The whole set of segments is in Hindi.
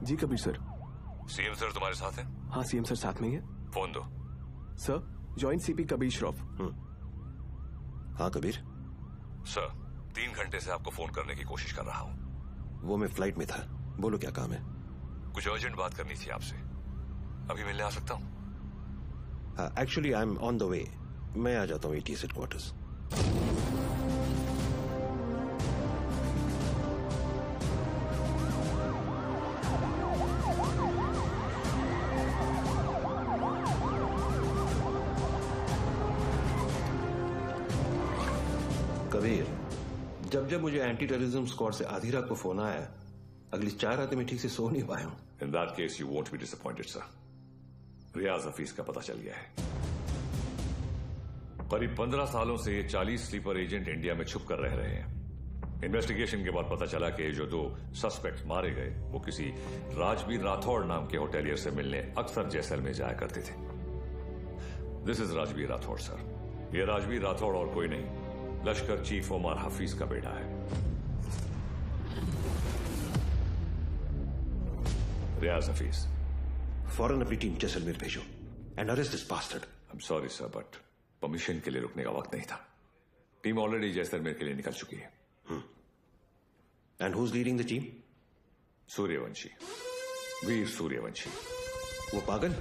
जी कबीर सर। सीएम सर तुम्हारे साथ हैं? हाँ सीएम सर साथ में ही है। फोन दो। Sir joint CP Kabir Shroff. हाँ कबीर। सर 3 घंटे से आपको फोन करने की कोशिश कर रहा हूँ। वो मैं फ्लाइट में था, बोलो क्या काम है? कुछ अर्जेंट बात करनी थी आपसे, अभी मिलने आ सकता हूँ? हाँ actually I am on the way, मैं आ जाता हूँ ATS हेडक्वार्टर्स। कबीर, जब जब मुझे एंटी टेररिज्म स्क्वाड से आधी रात को फोन आया, अगली 4 रातें मैं ठीक से सो नहीं पाया हूं। In that case you won't be disappointed sir. Riyaz Hafeez का पता चल गया है। करीब 15 सालों से ये 40 स्लीपर एजेंट इंडिया में छुप कर रह रहे हैं। इन्वेस्टिगेशन के बाद पता चला कि जो 2 सस्पेक्ट मारे गए वो किसी राजवीर राठौड़ नाम के होटेलियर से मिलने अक्सर जैसलमेर जाया करते थे। This is Rajveer Rathore sir. ये राजवीर राठौड़ और कोई नहीं, लश्कर चीफ उमर हफीज का बेटा है। रियाज हफीज। फौरन अपनी टीम जैसलमेर भेजो and arrest this bastard. I am sorry sir but permission के लिए रुकने का वक्त नहीं था। टीम ऑलरेडी जैसलमेर के लिए निकल चुकी है। And who is leading the team? Suryavanshi, Veer Suryavanshi. वो पागल?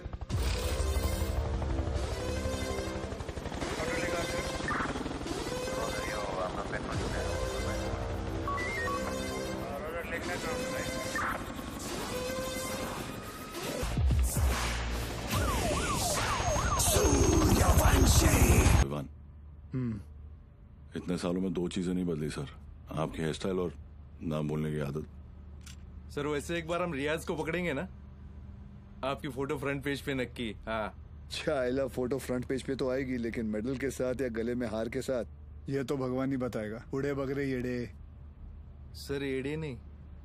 इतने सालों में 2 चीजें नहीं बदली सर, आपकी हेयर स्टाइल और नाम बोलने की आदत। सर वैसे एक बार हम रियाज को पकड़ेंगे ना, आपकी फोटो फ्रंट पेज पे नक्की। हाँ चाइला फोटो फ्रंट पेज पे तो आएगी, लेकिन मेडल के साथ या गले में हार के साथ ये तो भगवान ही बताएगा। उड़े बगरे येड़े। सर एड़े नहीं,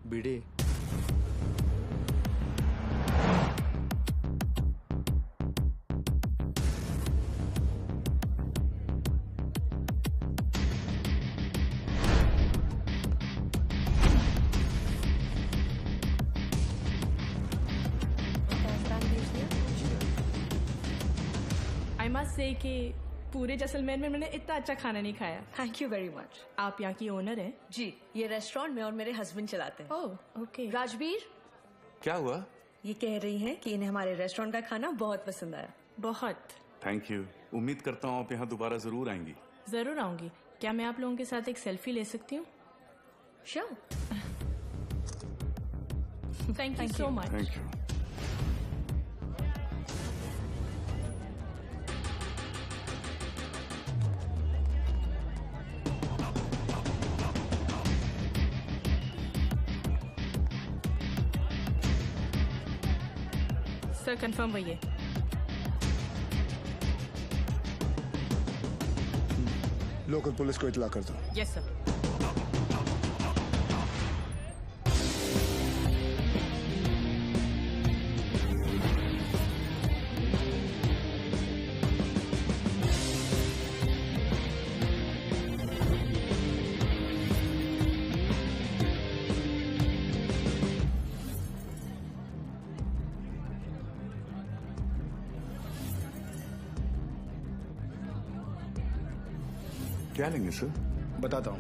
बिड़े। से कि पूरे जैसलमेर में मैंने इतना अच्छा खाना नहीं खाया। Thank you very much. आप यहाँ की ओनर हैं? जी, ये रेस्टोरेंट में और मेरे हस्बैंड चलाते हैं। Oh okay. राजवीर, क्या हुआ? ये कह रही हैं कि इन्हें हमारे रेस्टोरेंट का खाना बहुत पसंद आया। बहुत। Thank you. उम्मीद करता हूँ आप यहाँ दोबारा जरूर आएंगी। जरूर आऊंगी। क्या मैं आप लोगों के साथ एक सेल्फी ले सकती हूँ? Sure. Thank you so much. Thank you. Sir confirm वही है। लोकल पुलिस को इत्तला कर दो। Yes sir. क्या लेंगे सर? बताता हूँ।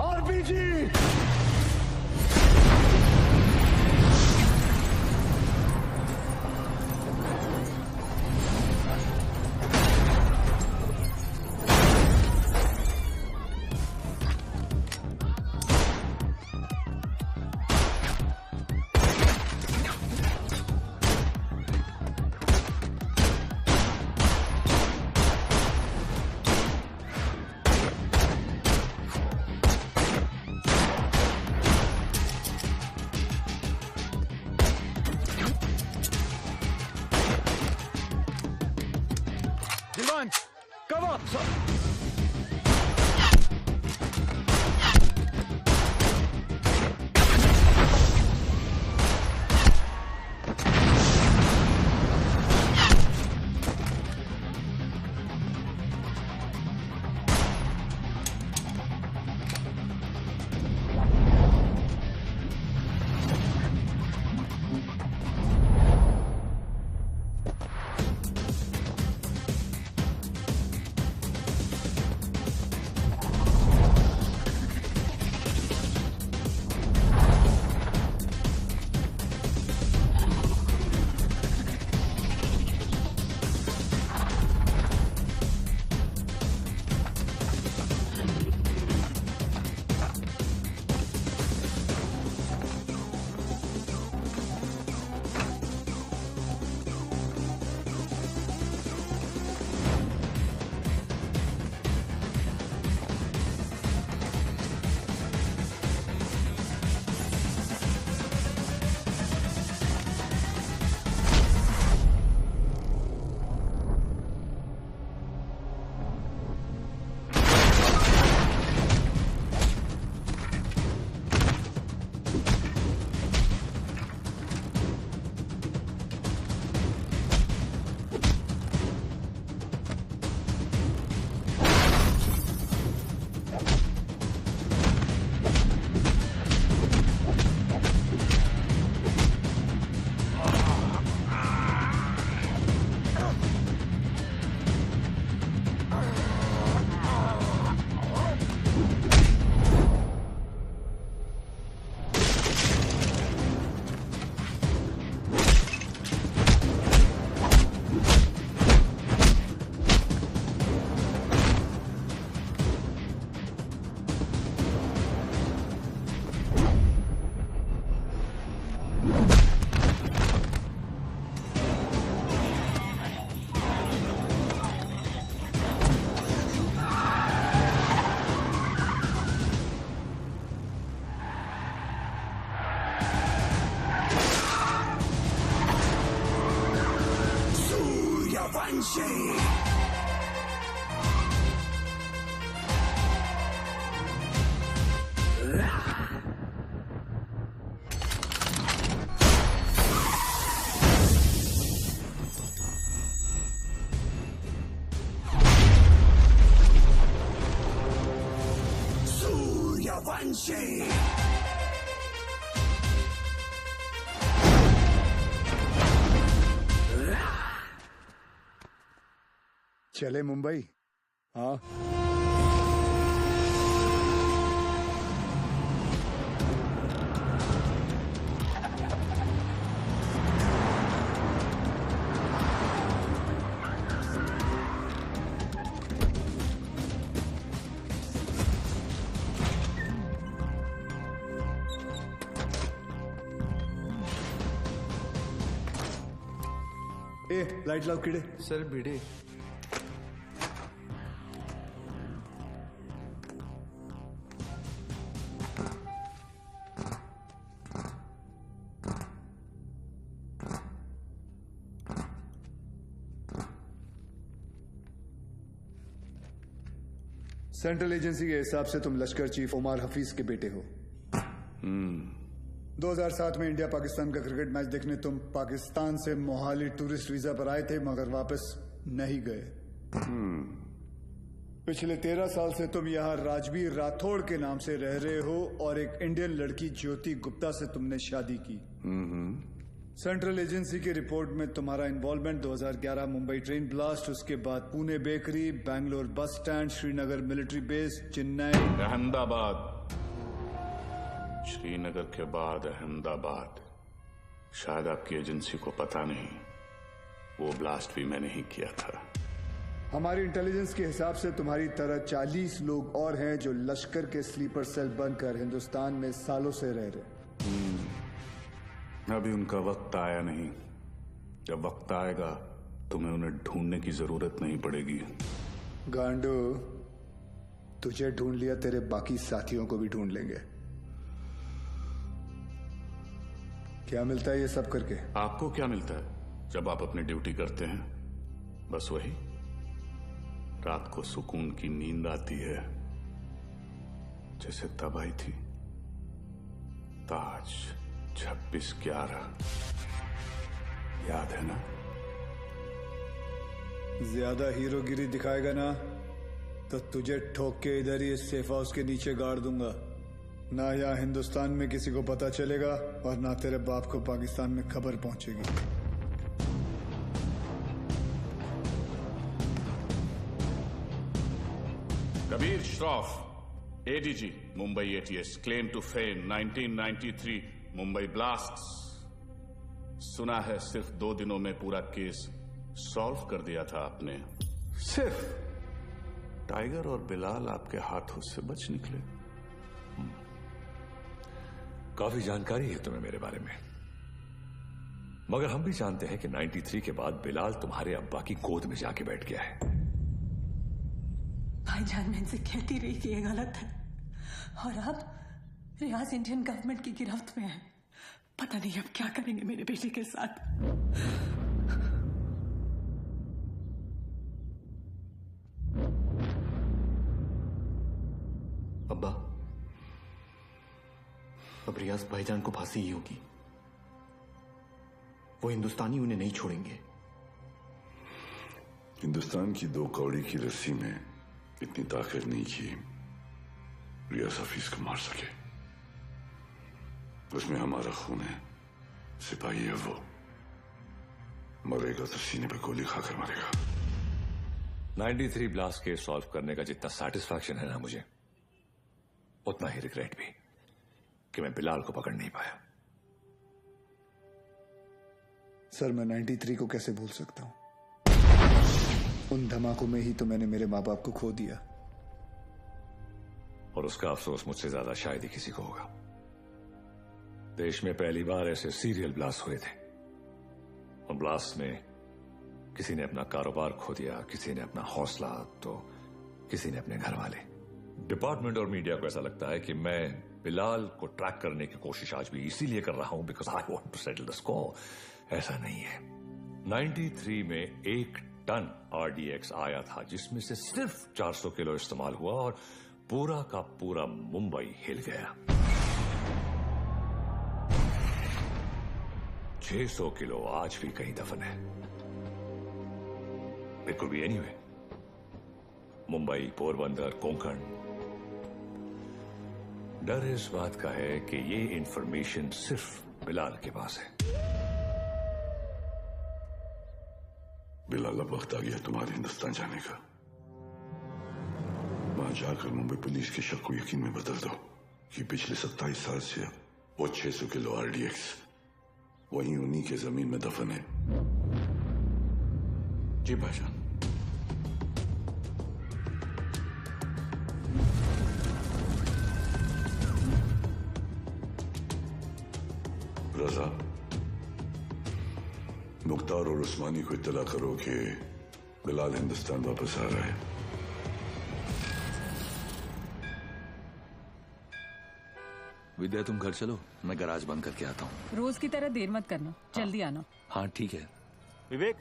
आरपीजी। Come on, sir. चले मुंबई। हाँ, ए लाइट लाओ कीड़े। सर भिड़े। सेंट्रल एजेंसी के हिसाब से तुम लश्कर चीफ उमर हफीज के बेटे हो। 2007 में इंडिया पाकिस्तान का क्रिकेट मैच देखने तुम पाकिस्तान से मोहाली टूरिस्ट वीजा पर आए थे, मगर वापस नहीं गए। पिछले 13 साल से तुम यहाँ राजवीर राठौड़ के नाम से रह रहे हो और एक इंडियन लड़की ज्योति गुप्ता से तुमने शादी की। सेंट्रल एजेंसी की रिपोर्ट में तुम्हारा इन्वॉल्वमेंट 2011 मुंबई ट्रेन ब्लास्ट, उसके बाद Pune bakery, Bangalore bus stand, Srinagar military base, Chennai, Ahmedabad, Srinagar के बाद अहमदाबाद। शायद आपकी एजेंसी को पता नहीं, वो ब्लास्ट भी मैंने ही किया था। हमारी इंटेलिजेंस के हिसाब से तुम्हारी तरह 40 लोग और हैं जो लश्कर के स्लीपर सेल बनकर हिंदुस्तान में सालों से रह रहे। अभी उनका वक्त आया नहीं। जब वक्त आएगा तुम्हें उन्हें ढूंढने की जरूरत नहीं पड़ेगी। गांडू, तुझे ढूंढ लिया, तेरे बाकी साथियों को भी ढूंढ लेंगे। क्या मिलता है ये सब करके? आपको क्या मिलता है जब आप अपनी ड्यूटी करते हैं? बस वही, रात को सुकून की नींद आती है, जैसे तब आई थी। ताज 26/11 याद है ना? ज्यादा हीरोगिरी दिखाएगा ना तो तुझे ठोक के इधर ही इस सेफ हाउस के नीचे गाड़ दूंगा। ना यहाँ हिंदुस्तान में किसी को पता चलेगा और ना तेरे बाप को पाकिस्तान में खबर पहुंचेगी। Kabir Shroff, ADG, Mumbai ATS, claim to fame 1993 Mumbai blasts. सुना है सिर्फ 2 दिनों में पूरा केस सॉल्व कर दिया था आपने। सिर्फ टाइगर और बिलाल आपके हाथों से बच निकले। काफी जानकारी है तुम्हें मेरे बारे में, मगर हम भी जानते हैं कि 93 के बाद बिलाल तुम्हारे अब्बा की गोद में जाके बैठ गया है। भाईजान, मैं इनसे कहती रही कि ये गलत है, और अब रियाज इंडियन गवर्नमेंट की गिरफ्त में है। पता नहीं अब क्या करेंगे मेरे बेटे के साथ। अब्बा, अब रियाज भाईजान को फांसी ही होगी। वो हिंदुस्तानी उन्हें नहीं छोड़ेंगे। हिंदुस्तान की 2 कौड़ी की रस्सी में इतनी ताकत नहीं कि रियाज हफीज को मार सके। उसमें हमारा खून है, सिपाही है वो। मरेगा तो सीने पे गोली खाकर मरेगा। 93 ब्लास्ट केस सॉल्व करने का जितना सेटिस्फैक्शन है ना मुझे, उतना ही रिग्रेट भी कि मैं बिलाल को पकड़ नहीं पाया। सर, मैं 93 को कैसे भूल सकता हूं? उन धमाकों में ही तो मैंने मेरे माँ बाप को खो दिया। और उसका अफसोस मुझसे ज्यादा शायद ही किसी को होगा। देश में पहली बार ऐसे सीरियल ब्लास्ट हुए थे, और ब्लास्ट में किसी ने अपना कारोबार खो दिया, किसी ने अपना हौसला, तो किसी ने अपने घर वाले। डिपार्टमेंट और मीडिया को ऐसा लगता है कि मैं बिलाल को ट्रैक करने की कोशिश आज भी इसीलिए कर रहा हूं because I want to settle the score. ऐसा नहीं है। 93 में 1 टन RDX आया था, जिसमें से सिर्फ 400 किलो इस्तेमाल हुआ और पूरा का पूरा मुंबई हिल गया। 600 किलो आज भी कहीं दफन है। It could be anyway, Mumbai, Porbandar, Konkan. डर इस बात का है कि ये इंफॉर्मेशन सिर्फ बिलाल के पास है। बिलाल, अब वक्त आ गया तुम्हारे हिंदुस्तान जाने का। वहां जाकर मुंबई पुलिस के शक को यकीन में बदल दो कि पिछले 27 साल से वो 600 किलो RDX वहीं उन्हीं के जमीन में दफन है। जी भाईजान। रजा, मुख्तार और उस्मानी को इत्तला करो कि बिलाल हिंदुस्तान वापस आ रहा है। विद्या, तुम घर चलो, मैं गैराज बंद करके आता हूँ। रोज की तरह देर मत करना, जल्दी आना। हाँ ठीक है। विवेक,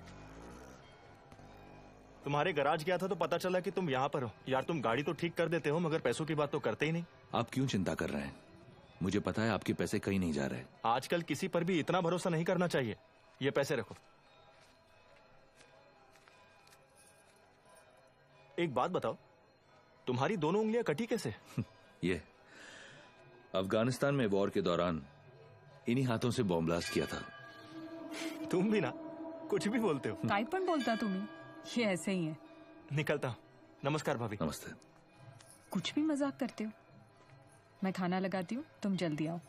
तुम्हारे गैराज गया था तो पता चला कि तुम यहाँ पर हो। यार, तुम गाड़ी तो ठीक कर देते हो मगर पैसों की बात तो करते ही नहीं। आप क्यों चिंता कर रहे हैं? मुझे पता है आपके पैसे कहीं नहीं जा रहे। आजकल किसी पर भी इतना भरोसा नहीं करना चाहिए। ये पैसे रखो। एक बात बताओ, तुम्हारी दोनों उंगलियां कटी कैसे? ये अफगानिस्तान में वॉर के दौरान इन्हीं हाथों से बॉम्ब ब्लास्ट किया था। तुम भी ना कुछ भी बोलते हो। काय पण बोलता तुम्ही, ये ऐसे ही है। निकलता हूं। नमस्कार भाभी। नमस्ते। कुछ भी मजाक करते हो। मैं खाना लगाती हूँ, तुम जल्दी आओ।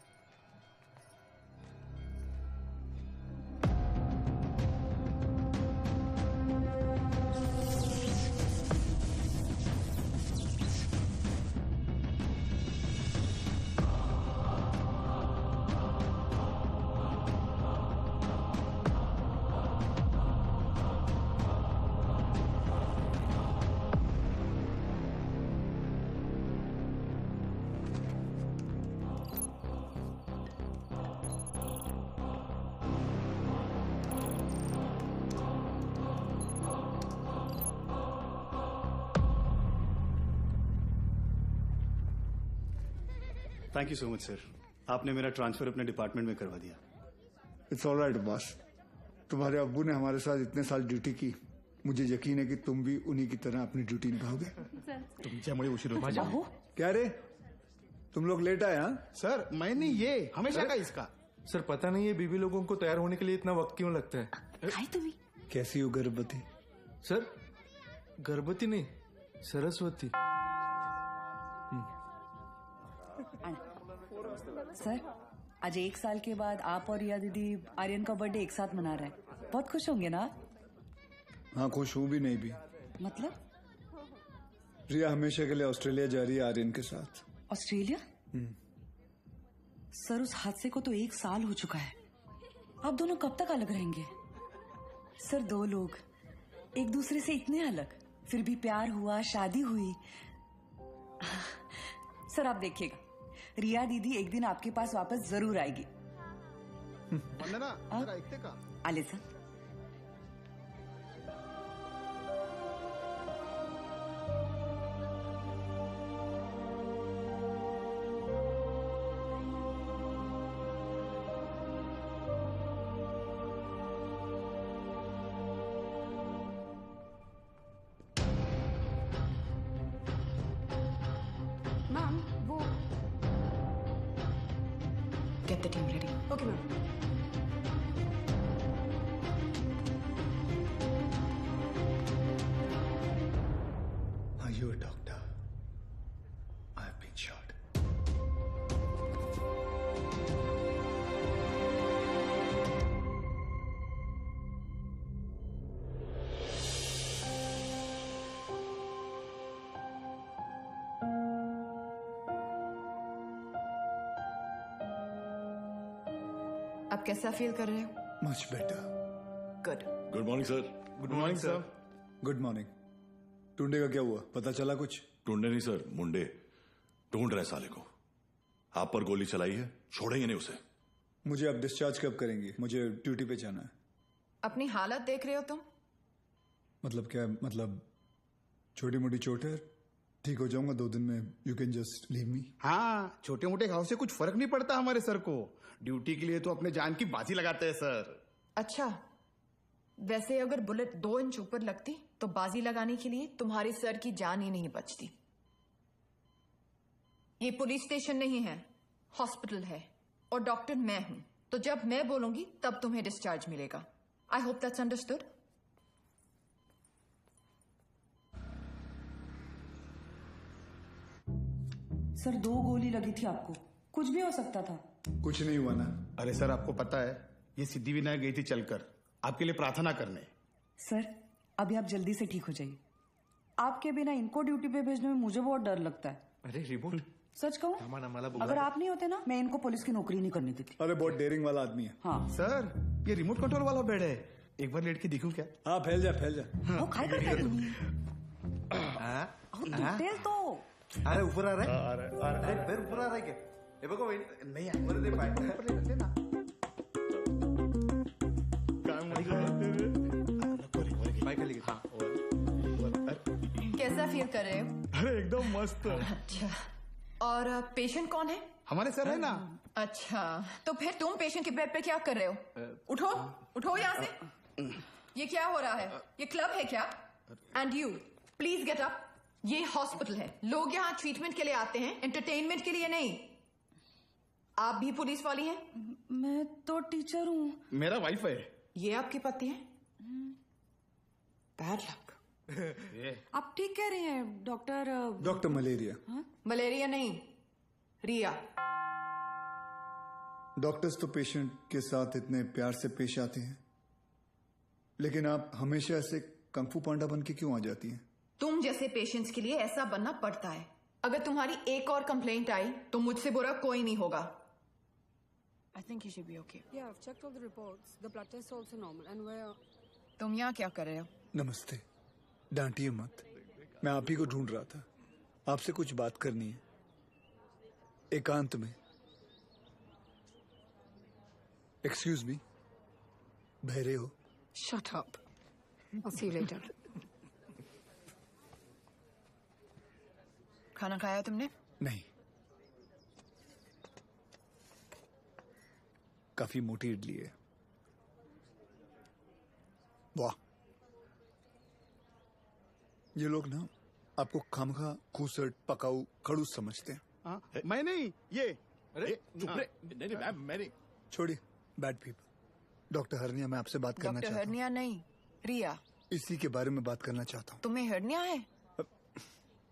Thank you so much sir, आपने मेरा ट्रांसफर अपने डिपार्टमेंट में करवा दिया। It's all right boss. तुम्हारे अब्बू ने हमारे साथ इतने साल ड्यूटी की, मुझे यकीन है कि तुम भी उन्हीं की तरह अपनी ड्यूटी निभाओगे। तुमच्यामुळे उशीर होतो। क्या रे, तुम लोग लेट आए? हाँ सर, मैंने ये हमेशा का इसका। सर पता नहीं ये बीबी लोगों को तैयार होने के लिए इतना वक्त क्यों लगता है? कैसी हो गर्भवती? सर गर्भवती नहीं, सरस्वती। सर, आज 1 साल के बाद आप और रिया दीदी आर्यन का बर्थडे एक साथ मना रहे हैं। बहुत खुश होंगे ना? हाँ, खुश हूँ भी नहीं भी। मतलब? रिया हमेशा के लिए ऑस्ट्रेलिया जा रही है आर्यन के साथ। ऑस्ट्रेलिया? सर, उस हादसे को तो 1 साल हो चुका है। आप दोनों कब तक अलग रहेंगे? सर, 2 लोग एक दूसरे से इतने अलग, फिर भी प्यार हुआ, शादी हुई। सर, आप देखिएगा, रिया दीदी एक दिन आपके पास वापस जरूर आएगी। वंदना, जरा ऐकते का? आले सर। मैम, वो Get the team ready. Okay ma'am. Are you a doctor? I've been shot. आप कैसा फील कर रहे हो? Much better. Good. Good morning sir. Good morning sir. Good morning. Tunde का क्या हुआ, पता चला कुछ? टूंडे नहीं सर, मुंडे ढूंढ रहे साले को। आप पर गोली चलाई है, छोड़ेंगे नहीं उसे। मुझे अब डिस्चार्ज कब करेंगे? मुझे ड्यूटी पे जाना है। अपनी हालत देख रहे हो तुम? मतलब क्या? मतलब छोटी मोटी चोट है, ठीक हो जाऊंगा 2 दिन में। You can just leave me. हाँ, छोटे मोटे घाव से कुछ फर्क नहीं पड़ता हमारे सर को। ड्यूटी के लिए तो अपने जान की बाजी लगाते हैं सर। अच्छा, वैसे अगर बुलेट 2 इंच ऊपर लगती तो बाजी लगाने के लिए तुम्हारे सर की जान ही नहीं बचती। ये पुलिस स्टेशन नहीं है, हॉस्पिटल है, और डॉक्टर मैं हूं, तो जब मैं बोलूंगी तब तुम्हें डिस्चार्ज मिलेगा। I hope that's understood. Sir 2 गोली लगी थी आपको, कुछ भी हो सकता था। कुछ नहीं हुआ ना? अरे सर, आपको पता है ये सिद्धिविनायक गई थी चलकर आपके लिए प्रार्थना करने। सर अभी आप जल्दी से ठीक हो जाइए। आपके बिना इनको ड्यूटी पे भेजने में मुझे बहुत डर लगता है। अरे रिमोट, सच कहूं, अगर आप नहीं होते ना, मैं इनको पुलिस की नौकरी नहीं करनी देती। अरे बहुत डेयरिंग वाला आदमी है। हाँ सर, ये रिमोट कंट्रोल वाला बेड है, एक बार लेट के देखूं क्या? हाँ, फैल जा। वो काय करताय तुम्ही? डिटेल तो अरे ऊपर आ रहा है, अरे पैर ऊपर आ रहा है क्या? हे बघा वहिनी, नाही आहे बरं, ते पाय ना पाय खाली घे। हाँ, कैसा फील कर रहे हो? अरे एकदम मस्त। अच्छा, और पेशेंट कौन है? हमारे सर है ना। अच्छा, तो फिर तुम पेशेंट के बेड पे क्या कर रहे हो? उठो यहाँ से। ये क्या हो रहा है? ये क्लब है क्या? And you please get up. ये हॉस्पिटल है, लोग यहाँ ट्रीटमेंट के लिए आते हैं, एंटरटेनमेंट के लिए नहीं। आप भी पुलिस वाली हैं? मैं तो टीचर हूँ। मेरा वाइफ है। ये आपके पति हैं? Bad luck. आप ठीक कह रहे हैं डॉक्टर मलेरिया। मलेरिया नहीं, रिया। डॉक्टर्स तो पेशेंट के साथ इतने प्यार से पेश आते हैं, लेकिन आप हमेशा ऐसे कंफू पांडा बन के क्यों आ जाती हैं? तुम जैसे पेशेंट्स के लिए ऐसा बनना पड़ता है। अगर तुम्हारी एक और कंप्लेंट आई तो मुझसे बुरा कोई नहीं होगा। I think you should be okay. Yeah, I've checked all the reports. The blood test is also normal, and we're. तुम यहाँ क्या कर रहे हो? नमस्ते, डांटिए मत। मैं आप ही को ढूंढ रहा था, आपसे कुछ बात करनी है, एकांत में। एक्सक्यूज मी, बहरे हो? Shut up. I'll see you later. खाना खाया तुमने? नहीं, काफी मोटी इडली है। वाह, ये लोग ना आपको खामखा खूसट पकाऊ खड़ूस समझते हैं। मैं नहीं, ये। अरे नहीं, मैं नहीं। छोड़िए, बैड पीपल। डॉक्टर हरनिया, मैं आपसे बात करना चाहता हूँ। डॉक्टर हरनिया नहीं, रिया। इसी के बारे में बात करना चाहता हूँ। तुम्हें हरनिया है?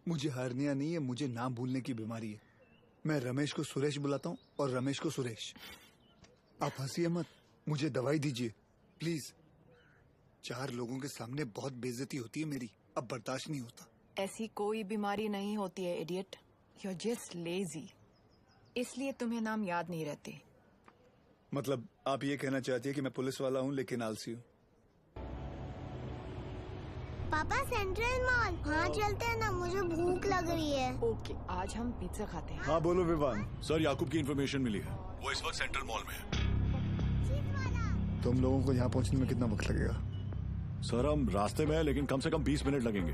मुझे हरनिया नहीं है, मुझे नाम भूलने की बीमारी है। मैं रमेश को सुरेश बुलाता हूँ और रमेश को सुरेश। आप हंसिए मत, मुझे दवाई दीजिए प्लीज। 4 लोगों के सामने बहुत बेइज्जती होती है मेरी, अब बर्दाश्त नहीं होता। ऐसी कोई बीमारी नहीं होती है idiot, you are just lazy, इसलिए तुम्हें नाम याद नहीं रहते। मतलब आप ये कहना चाहती है कि मैं पुलिस वाला हूँ लेकिन आलसी हूँ? पापा सेंट्रल मॉल, हाँ चलते हैं ना, मुझे भूख लग रही है। ओके, आज हम पिज्जा खाते हैं। हाँ बोलो विवान। सर, याकूब की इन्फॉर्मेशन मिली है, वो इस वक्त सेंट्रल मॉल में है। तुम लोगों को यहाँ पहुँचने में कितना वक्त लगेगा? सर हम रास्ते में हैं, लेकिन कम से कम 20 मिनट लगेंगे।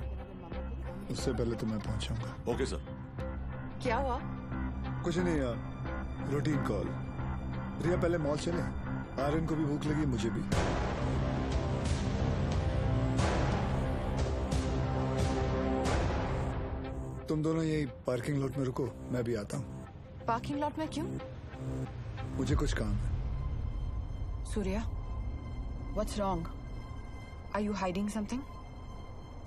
उससे पहले तो मैं पहुँचाऊंगा। Okay sir. क्या हुआ? कुछ नहीं यार, रूटीन कॉल। रिया पहले मॉल चले, आर्यन को भी भूख लगी, मुझे भी। तुम दोनों यही पार्किंग लॉट में रुको, मैं भी आता हूँ। पार्किंग लॉट में क्यों? मुझे कुछ काम है। Surya, what's wrong? Are you hiding something?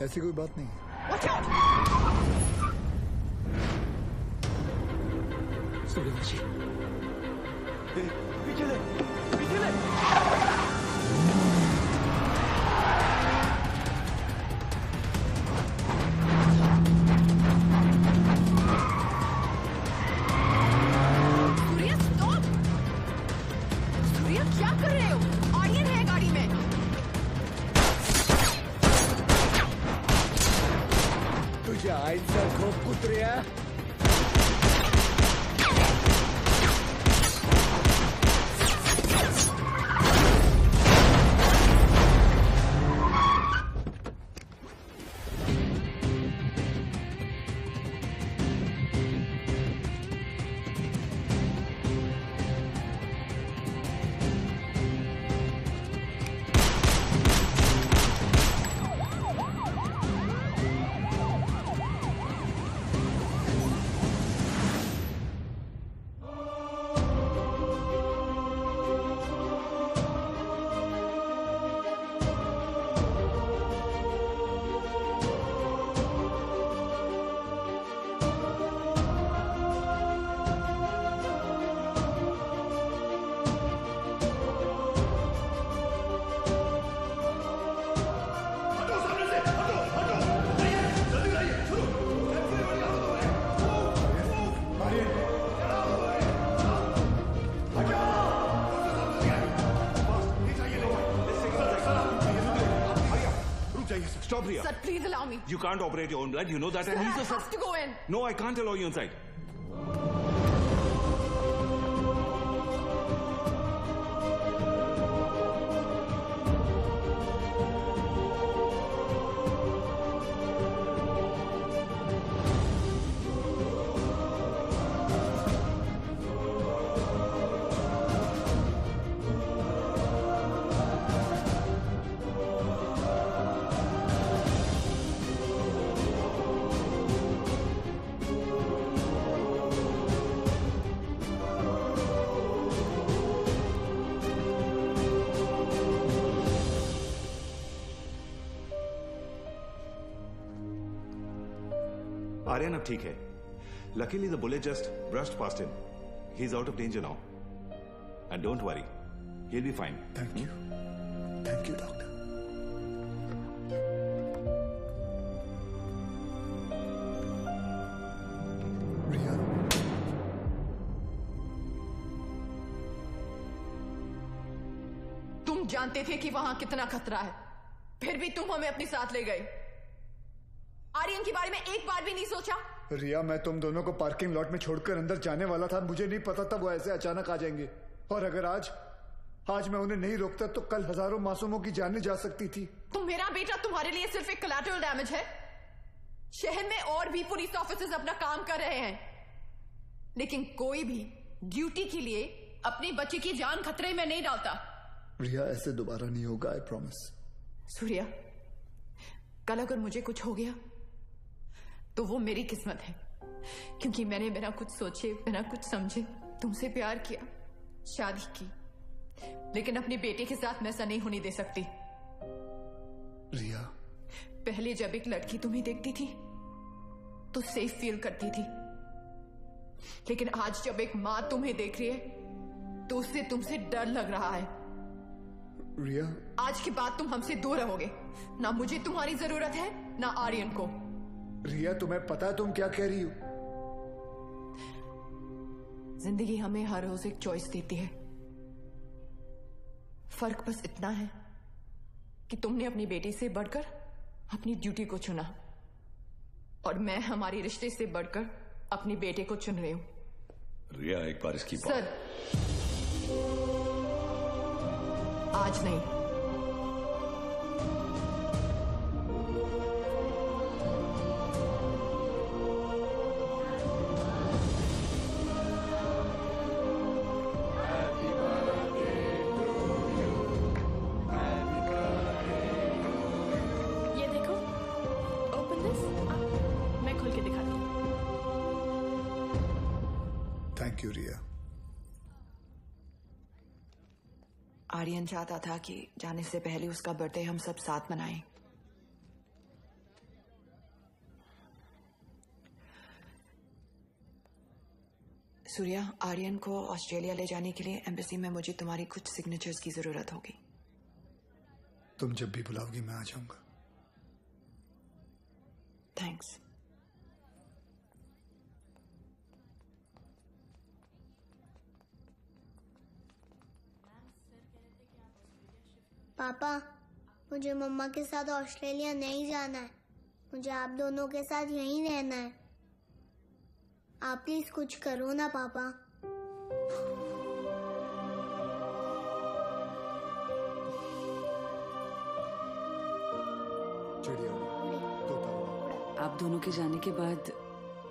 ऐसी कोई बात नहीं है। Watch out! सूर्या जी, पीछे ले। सूर्या स्टॉप! सूर्या क्या कर रहे हो? आर्यन है गाड़ी में। तुझ्या आईचा झोप कुत्र्या। allow me. You can't operate your own blood. You know that. Sir, And he's I a have to go in. No, I can't allow you inside. Aryan अब ठीक है. Luckily the bullet just brushed past him. He's out of danger now. And don't worry. He'll be fine. Thank you. Thank you, doctor. Riya. तुम जानते थे कि वहां कितना खतरा है, फिर भी तुम हमें अपने साथ ले गए. आर्यन के बारे में एक बार भी नहीं सोचा? रिया, मैं तुम दोनों को पार्किंग लॉट में छोड़कर अंदर जाने वाला था. मुझे नहीं पता था वो ऐसे अचानक आ जाएंगे. और अगर आज मैं उन्हें नहीं रोकता तो कल हजारों मासूमों की जानें जा सकती थी. तो मेरा बेटा तुम्हारे लिए सिर्फ एक कोलैटरल डैमेज है. शहर में और भी पुलिस ऑफिसर्स अपना काम कर रहे हैं, लेकिन कोई भी ड्यूटी के लिए अपने बच्चे की जान खतरे में नहीं डालता. रिया, ऐसे दोबारा नहीं होगा. I promise. सूर्या, कल अगर मुझे कुछ हो गया तो वो मेरी किस्मत है, क्योंकि मैंने बिना कुछ सोचे, बिना कुछ समझे तुमसे प्यार किया, शादी की. लेकिन अपने बेटे के साथ मैं ऐसा नहीं होने दे सकती. रिया, पहले जब एक लड़की तुम्हें देखती थी तो सेफ फील करती थी, लेकिन आज जब एक मां तुम्हें देख रही है तो उससे तुमसे डर लग रहा है. रिया, आज के बाद तुम हमसे दूर रहोगे. ना मुझे तुम्हारी जरूरत है, ना आर्यन को. रिया, तुम्हें पता है तुम क्या कह रही हो? जिंदगी हमें हर रोज एक चॉइस देती है. फर्क बस इतना है कि तुमने अपनी बेटी से बढ़कर अपनी ड्यूटी को चुना, और मैं हमारे रिश्ते से बढ़कर अपने बेटे को चुन रही हूं. रिया, एक बार इसकी बात. सर, आज नहीं. ये देखो, ओपन दिस. मैं खोल के दिखाती हूँ. थैंक यू रिया. आर्यन चाहता था कि जाने से पहले उसका बर्थडे हम सब साथ मनाएं. सूर्या, आर्यन को ऑस्ट्रेलिया ले जाने के लिए एम्बेसी में मुझे तुम्हारी कुछ सिग्नेचर्स की जरूरत होगी. तुम जब भी बुलाओगी मैं आ जाऊंगा. थैंक्स. पापा, मुझे मम्मा के साथ ऑस्ट्रेलिया नहीं जाना है. मुझे आप दोनों के साथ यहीं रहना है. आप प्लीज कुछ करो ना पापा. आप दोनों के जाने के बाद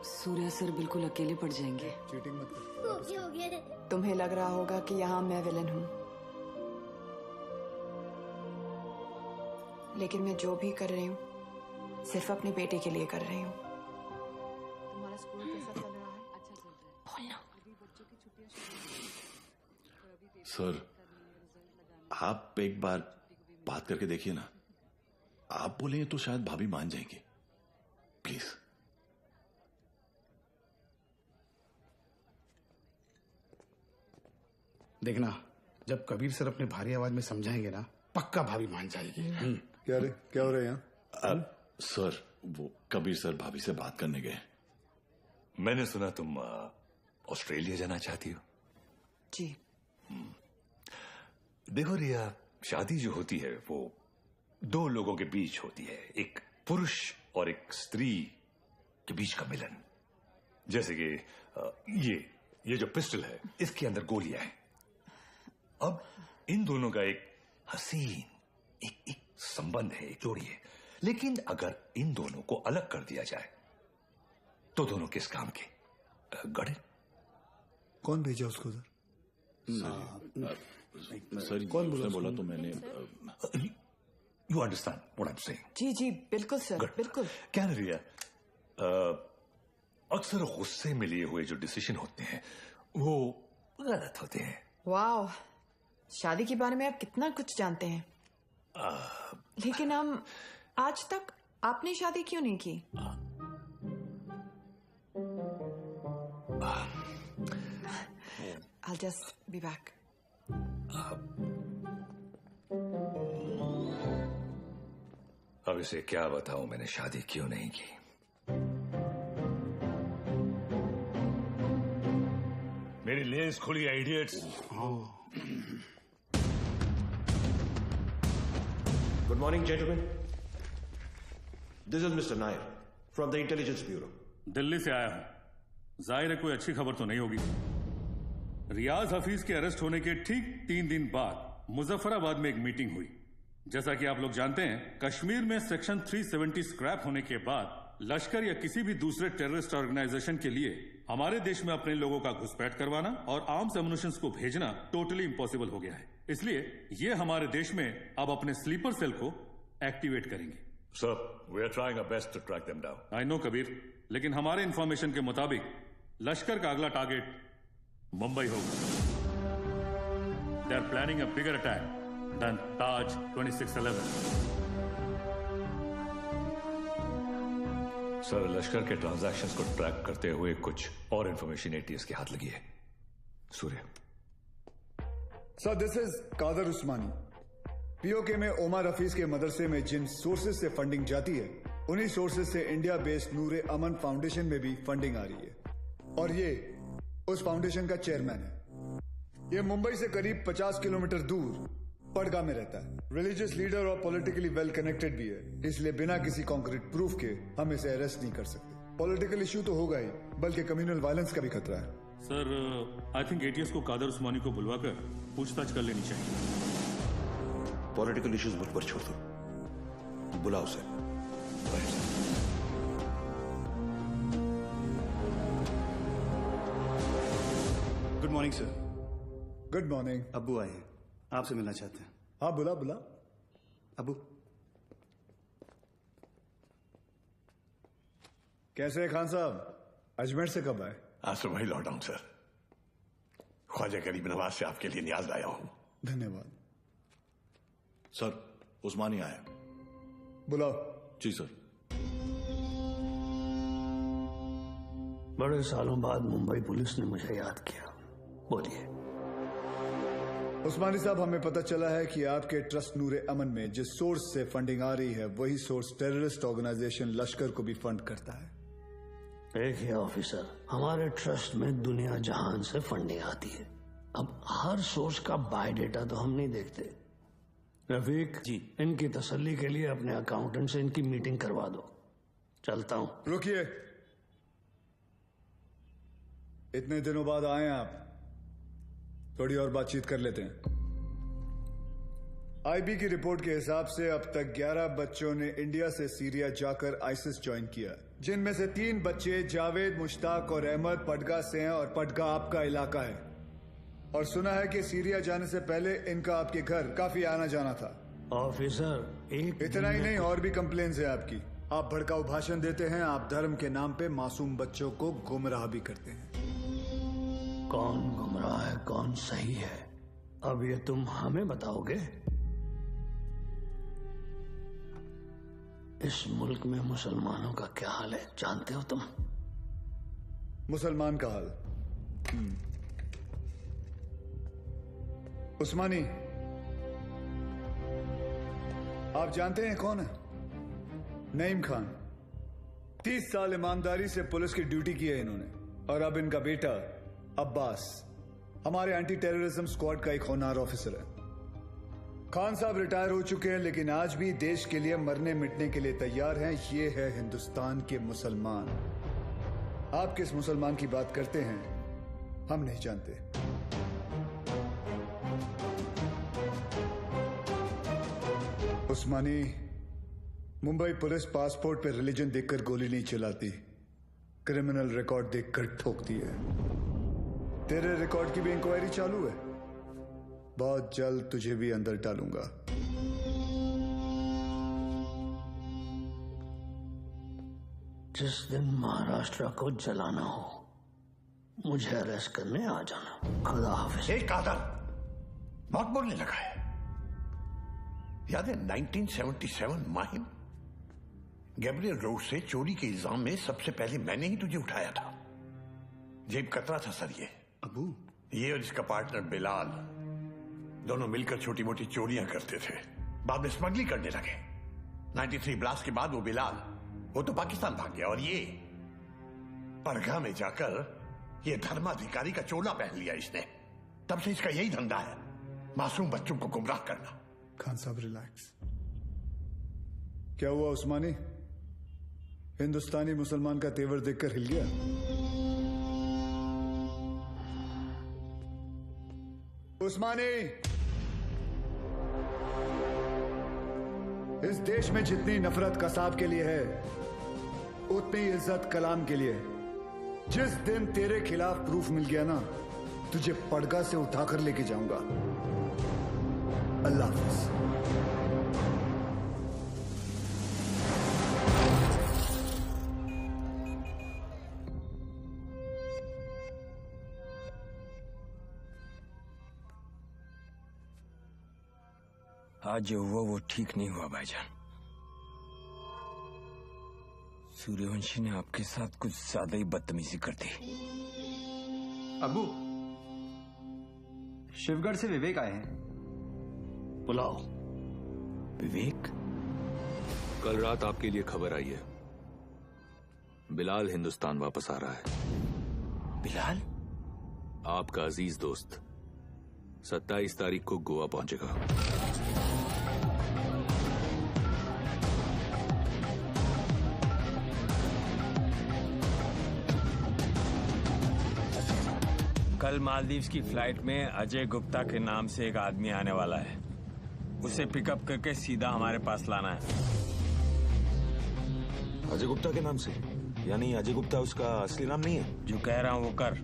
सूर्या सर बिल्कुल अकेले पड़ जाएंगे. चीटिंग मत कर. तुम्हें लग रहा होगा कि यहाँ मैं विलन हूँ, लेकिन मैं जो भी कर रही हूँ सिर्फ अपने बेटे के लिए कर रही हूँ. तुम्हारा स्कूल कैसा चल रहा है? अच्छा चल रहा है. बोलना. सर, आप एक बार बात करके देखिए ना. आप बोलेंगे तो शायद भाभी मान जाएंगे. प्लीज. देखना, जब कबीर सर अपने भारी आवाज में समझाएंगे ना, पक्का भाभी मान जाएगी. क्या हो रहा है यहाँ? सर, वो कबीर सर भाभी से बात करने गए. मैंने सुना तुम ऑस्ट्रेलिया जाना चाहती हो. जी. देखो रिया, शादी जो होती है वो दो लोगों के बीच होती है. एक पुरुष और एक स्त्री के बीच का मिलन। जैसे कि ये जो पिस्टल है, इसके अंदर गोलियां हैं। अब इन दोनों का एक हसीन एक संबंध है, एक जोड़ी है। लेकिन अगर इन दोनों को अलग कर दिया जाए तो दोनों किस काम के? गड़े। कौन भेजा उसको उधर? सर कौन बोला तो मैंने। You understand what I am saying? जी जी बिल्कुल सर, बिल्कुल। क्या रिया, अक्सर गुस्से में लिए हुए जो डिसीजन होते हैं वो गलत होते हैं। वाह, शादी के बारे में आप कितना कुछ जानते हैं। लेकिन हम आज तक आपने शादी क्यों नहीं की? I'll just be back. अब इसे क्या बताऊं मैंने शादी क्यों नहीं की। मेरी लेंस खुली है, idiots. Good morning, gentlemen. This is Mr. Nair from the Intelligence Bureau. Delhi से आया हूं। जाहिर है कोई अच्छी खबर तो नहीं होगी। रियाज हफीज के अरेस्ट होने के ठीक 3 दिन बाद मुजफ्फराबाद में एक मीटिंग हुई। जैसा कि आप लोग जानते हैं, कश्मीर में सेक्शन 370 स्क्रैप होने के बाद लश्कर या किसी भी दूसरे टेररिस्ट ऑर्गेनाइजेशन के लिए हमारे देश में अपने लोगों का घुसपैठ करवाना और आर्म्स एमुनिशंस को भेजना टोटली इम्पॉसिबल हो गया है। इसलिए ये हमारे देश में अब अपने स्लीपर सेल को एक्टिवेट करेंगे। Sir, we are trying our best to track them down. I know Kabir, लेकिन हमारे इंफॉर्मेशन के मुताबिक लश्कर का अगला टारगेट मुंबई होगा। They are planning a bigger attack than Taj 2611। Sir, Lashkar के ट्रांजैक्शंस को ट्रैक करते हुए कुछ और इंफॉर्मेशन एटीएस के हाथ लगी है। Surya. Sir, this is Kadar Usmani. POK में ओमर हफीज के मदरसे में जिन सोर्सेज से फंडिंग जाती है, उन्हीं सोर्सेज से इंडिया बेस्ड नूरे अमन फाउंडेशन में भी फंडिंग आ रही है और ये उस फाउंडेशन का चेयरमैन है। ये मुंबई से करीब 50 किलोमीटर दूर पड़गा में रहता है। रिलीजियस लीडर और पॉलिटिकली वेल कनेक्टेड भी है, इसलिए बिना किसी कॉन्क्रीट प्रूफ के हम इसे अरेस्ट नहीं कर सकते। पॉलिटिकल इश्यू तो होगा ही, बल्कि कम्युनल वायलेंस का भी खतरा है। सर, आई थिंक एटीएस को कादर उस्मानी को बुलवाकर पूछताछ कर लेनी चाहिए। पॉलिटिकल इश्यूज मुझ पर छोड़ दो, बुलाओ sir. Good morning sir. Good morning. अब्बू आए हैं, आपसे मिलना चाहते हैं। हाँ, बुला बुला। अब्बू कैसे है खान साहब? अजमेर से कब आए? आज सुबह ही लौटा हूं सर। ख्वाजा गरीब नवाज से आपके लिए न्याज लाया हूं। धन्यवाद। सर, उस्मानी आया। बुलाओ। जी सर। बड़े सालों बाद मुंबई पुलिस ने मुझे याद किया। बोलिए। उस्मानी साहब, हमें पता चला है कि आपके ट्रस्ट नूरे अमन में जिस सोर्स से फंडिंग आ रही है, वही सोर्स टेररिस्ट ऑर्गेनाइजेशन लश्कर को भी फंड करता है। देखिए ऑफिसर, हमारे ट्रस्ट में दुनिया जहान से फंडिंग आती है। अब हर सोर्स का बायोडेटा तो हम नहीं देखते। रफीक जी, इनकी तसल्ली के लिए अपने अकाउंटेंट से इनकी मीटिंग करवा दो। चलता हूं। रुकिए, इतने दिनों बाद आए हैं आप, थोड़ी और बातचीत कर लेते हैं। आईबी की रिपोर्ट के हिसाब से अब तक 11 बच्चों ने इंडिया से सीरिया जाकर आईसिस ज्वाइन किया, जिनमें से 3 बच्चे जावेद, मुश्ताक और अहमद पटगा से हैं और पटगा आपका इलाका है। और सुना है कि सीरिया जाने से पहले इनका आपके घर काफी आना जाना था। ऑफिसर, एक इतना ही नहीं, और भी कंप्लेन्स है आपकी। आप भड़काऊ भाषण देते हैं, आप धर्म के नाम पे मासूम बच्चों को गुमराह भी करते हैं। कौन गुमराह है, कौन सही है, अब ये तुम हमें बताओगे? इस मुल्क में मुसलमानों का क्या हाल है जानते हो तुम? मुसलमान का हाल? उस्मानी, आप जानते हैं कौन है? नईम खान। 30 साल ईमानदारी से पुलिस की ड्यूटी की है इन्होंने, और अब इनका बेटा अब्बास हमारे एंटी टेररिज्म स्क्वाड का एक होनहार ऑफिसर है। खान साहब रिटायर हो चुके हैं, लेकिन आज भी देश के लिए मरने मिटने के लिए तैयार हैं। ये है हिंदुस्तान के मुसलमान। आप किस मुसलमान की बात करते हैं हम नहीं जानते। उस्मानी, मुंबई पुलिस पासपोर्ट पे रिलीजन देखकर गोली नहीं चलाती, क्रिमिनल रिकॉर्ड देखकर ठोकती है। तेरे रिकॉर्ड की भी इंक्वायरी चालू है। बहुत जल्द तुझे भी अंदर डालूंगा। जिस दिन महाराष्ट्र को जलाना हो मुझे अरेस्ट करने आ जाना। खुदा हाफिज। एक कादर बहुत बोलने लगा है। याद है 1977 माहिम, गैब्रियल रोड से चोरी के इल्जाम में सबसे पहले मैंने ही तुझे उठाया था। जेब कतरा था सर ये। अबू, ये और इसका पार्टनर बिलाल दोनों मिलकर छोटी मोटी चोरियां करते थे, बाद में स्मगलिंग करने लगे। 93 ब्लास्ट के बाद वो बिलाल वो तो पाकिस्तान भाग गया और ये परगा में जाकर ये धर्माधिकारी का चोला पहन लिया इसने। तब से इसका यही धंधा है, मासूम बच्चों को गुमराह करना। खान साहब रिलैक्स। क्या हुआ उस्मानी? हिंदुस्तानी मुसलमान का तेवर देखकर हिल गया? उस्मानी, इस देश में जितनी नफरत कसाब के लिए है उतनी इज्जत कलाम के लिए। जिस दिन तेरे खिलाफ प्रूफ मिल गया ना, तुझे पड़गा से उठाकर लेके जाऊंगा। अल्लाह हाफिज। आज जो हुआ वो ठीक नहीं हुआ भाईजान। सूर्यवंशी ने आपके साथ कुछ ज्यादा ही बदतमीजी कर दी। अबू, शिवगढ़ से विवेक आए हैं। बुलाओ। विवेक? कल रात आपके लिए खबर आई है, बिलाल हिंदुस्तान वापस आ रहा है। बिलाल? आपका अजीज दोस्त 27 तारीख को गोवा पहुंचेगा। कल मालदीव्स की फ्लाइट में अजय गुप्ता के नाम से एक आदमी आने वाला है। उसे पिकअप करके सीधा हमारे पास लाना है। अजय गुप्ता के नाम से? यानी अजय गुप्ता उसका असली नाम नहीं है? जो कह रहा हूँ वो कर।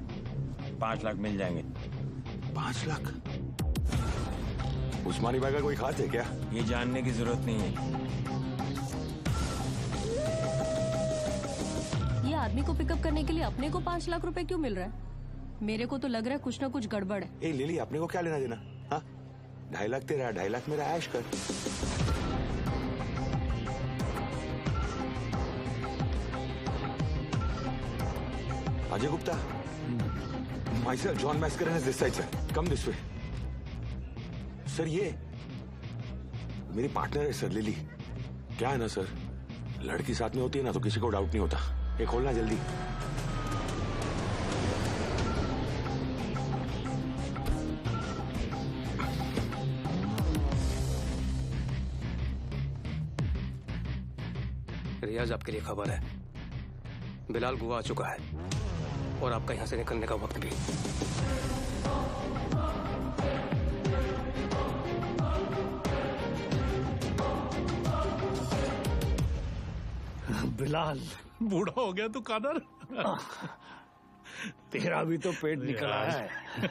5 लाख मिल जाएंगे। 5 लाख? उस्मानी भाई का कोई खास है क्या? ये जानने की जरूरत नहीं है। ये आदमी को पिकअप करने के लिए अपने को 5 लाख रुपए क्यों मिल रहा है? मेरे को तो लग रहा है कुछ ना कुछ गड़बड़ है। ए लिली, अपने को क्या लेना देना? हाँ, 2.5 लाख तेरा, 2.5 लाख मेरा, ऐश कर। Ajay Gupta, myself John Mascarenhas is this side sir. Come this way. Sir ये मेरी पार्टनर है सर, लिली। क्या है ना सर, लड़की साथ में होती है ना तो किसी को डाउट नहीं होता। ये खोलना जल्दी। रियाज, आपके लिए खबर है। बिलाल गोवा आ चुका है और आपका यहां से निकलने का वक्त भी। बिलाल बूढ़ा हो गया तू कादर। तेरा भी तो पेट निकला है।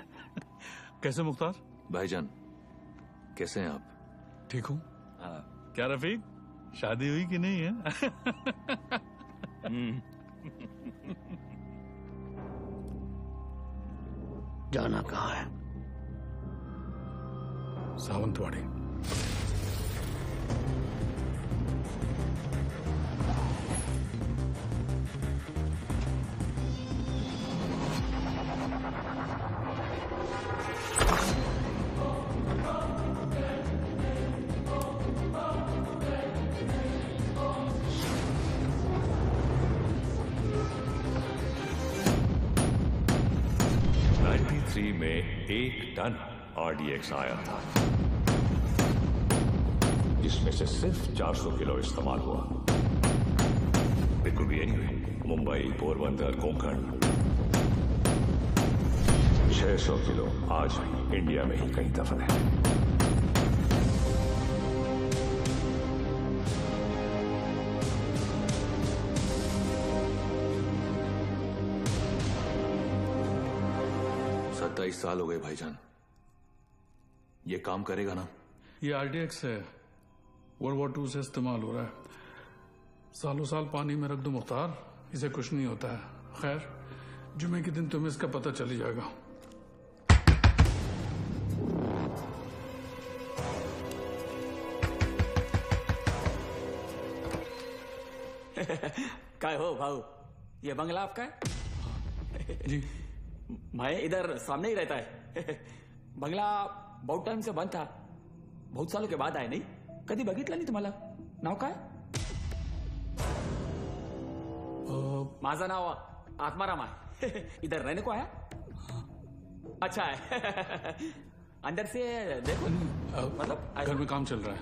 कैसे मुख्तार? भाईजान कैसे हैं आप? ठीक हूँ। क्या रफीक, शादी हुई कि नहीं है? जाना कहाँ है? सावंतवाड़ी। में 1 टन RDX आया था। जिसमें से सिर्फ 400 किलो इस्तेमाल हुआ। It could be anyway, Mumbai, Porbandar, Konkan. 600 kilo आज भी इंडिया में ही कहीं दफन है। साल हो गए भाईजान, ये काम करेगा ना? ये आरडीएक्स है, वर्ल्ड वॉर 2 से इस्तेमाल हो रहा है। सालों साल पानी में रख दो मुख्तार, इसे कुछ नहीं होता है। खैर, जुमे के दिन तुम्हें इसका पता चल ही जाएगा। काय हो भाऊ, ये बंगला आपका है? जी। मैं इधर सामने ही रहता है। बंगला बहुत टाइम से बंद था, बहुत सालों के बाद आए। नहीं कधी बघितलं नाही तुम्हाला? नाव काय? माझं नाव आत्माराम आहे। इधर रहने को आया? अच्छा है। अंदर से देखो। मतलब घर में काम चल रहा है,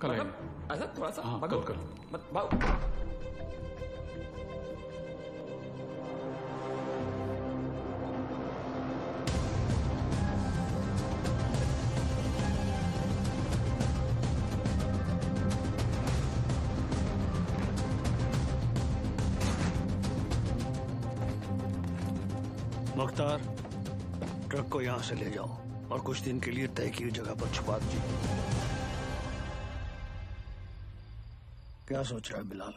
कल मतलब ऐसा थोड़ा सा। हाँ, कल भाऊ मुख्तार, ट्रक को यहां से ले जाओ और कुछ दिन के लिए तय की जगह पर छुपा दीजिए। क्या सोच रहा है बिलाल?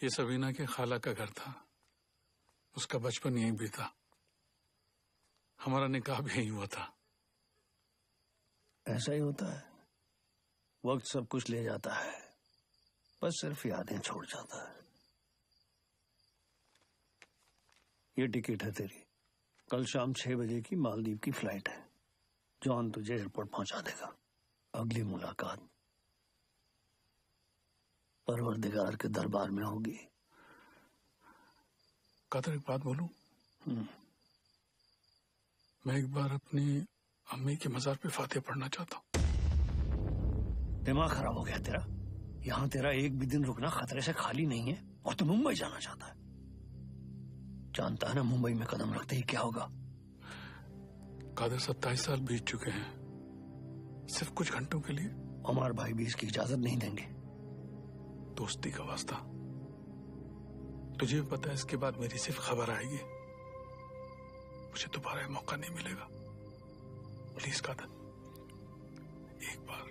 ये सबीना के खाला का घर था, उसका बचपन यहीं बीता, हमारा निकाह भी यहीं हुआ था। ऐसा ही होता है, वक्त सब कुछ ले जाता है, बस सिर्फ यादें छोड़ जाता है। ये टिकट है तेरी, कल शाम 6 बजे की मालदीव की फ्लाइट है। जॉन तुझे एयरपोर्ट पहुंचा देगा। अगली मुलाकात परवरदिगार के दरबार में होगी। कादर, एक बात बोलूं? मैं एक बार अपनी अम्मी के मजार पे फातिहा पढ़ना चाहता हूँ। दिमाग खराब हो गया तेरा? यहाँ तेरा एक भी दिन रुकना खतरे से खाली नहीं है और तू मुंबई जाना चाहता है। जानता है ना मुंबई में कदम रखते ही क्या होगा? कादर, 27 साल बीत चुके हैं, सिर्फ कुछ घंटों के लिए। अमर भाई भी इसकी इजाजत नहीं देंगे। दोस्ती का वास्ता, तुझे भी पता है इसके बाद मेरी सिर्फ खबर आएगी, मुझे दोबारा मौका नहीं मिलेगा। प्लीज कादर, एक बार,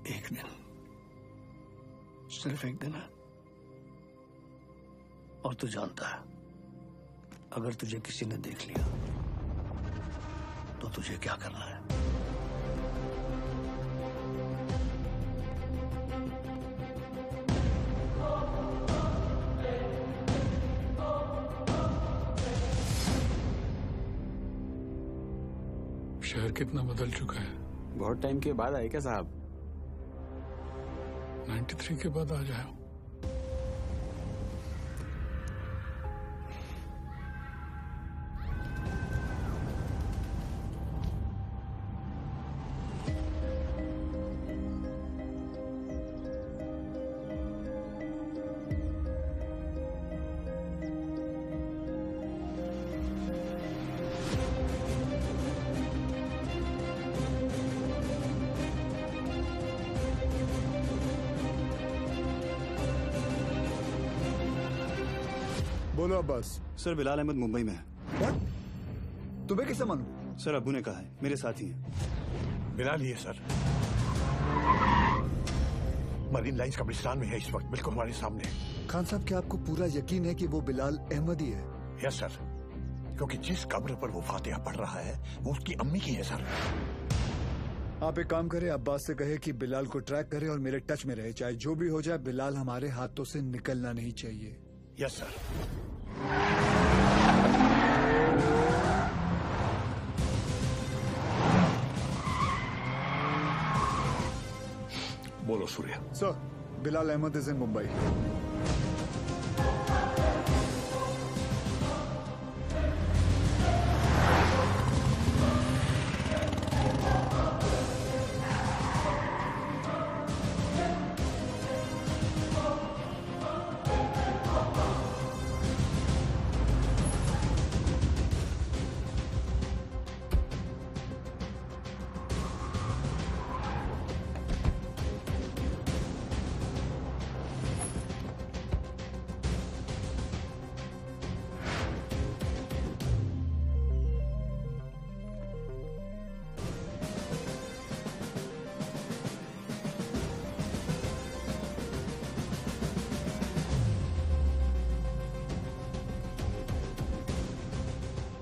एक दिन, सिर्फ एक दिन है। और तू जानता है, अगर तुझे किसी ने देख लिया तो तुझे क्या करना है? शहर कितना बदल चुका है। बहुत टाइम के बाद आए क्या साहब? 93 के बाद आ जाए। बोलो अब्बास। सर, बिलाल अहमद मुंबई में है। What? तुम्हें कैसे मालूम? सर, अब्बू ने कहा है, मेरे साथी हैं। बिलाल ही है सर, मरीन लाइंस कब्रिस्तान में है इस वक्त, बिल्कुल हमारे सामने। खान साहब, क्या आपको पूरा यकीन है कि वो बिलाल अहमद ही है? यस सर, क्योंकि जिस कब्र पर वो फातिहा पढ़ रहा है वो उसकी अम्मी की है सर। आप एक काम करें, अब्बास से कहे कि बिलाल को ट्रैक करे और मेरे टच में रहे। चाहे जो भी हो जाए, बिलाल हमारे हाथों से निकलना नहीं चाहिए। Yes sir. बोलो Surya. Sir, Bilal Ahmed is in Mumbai.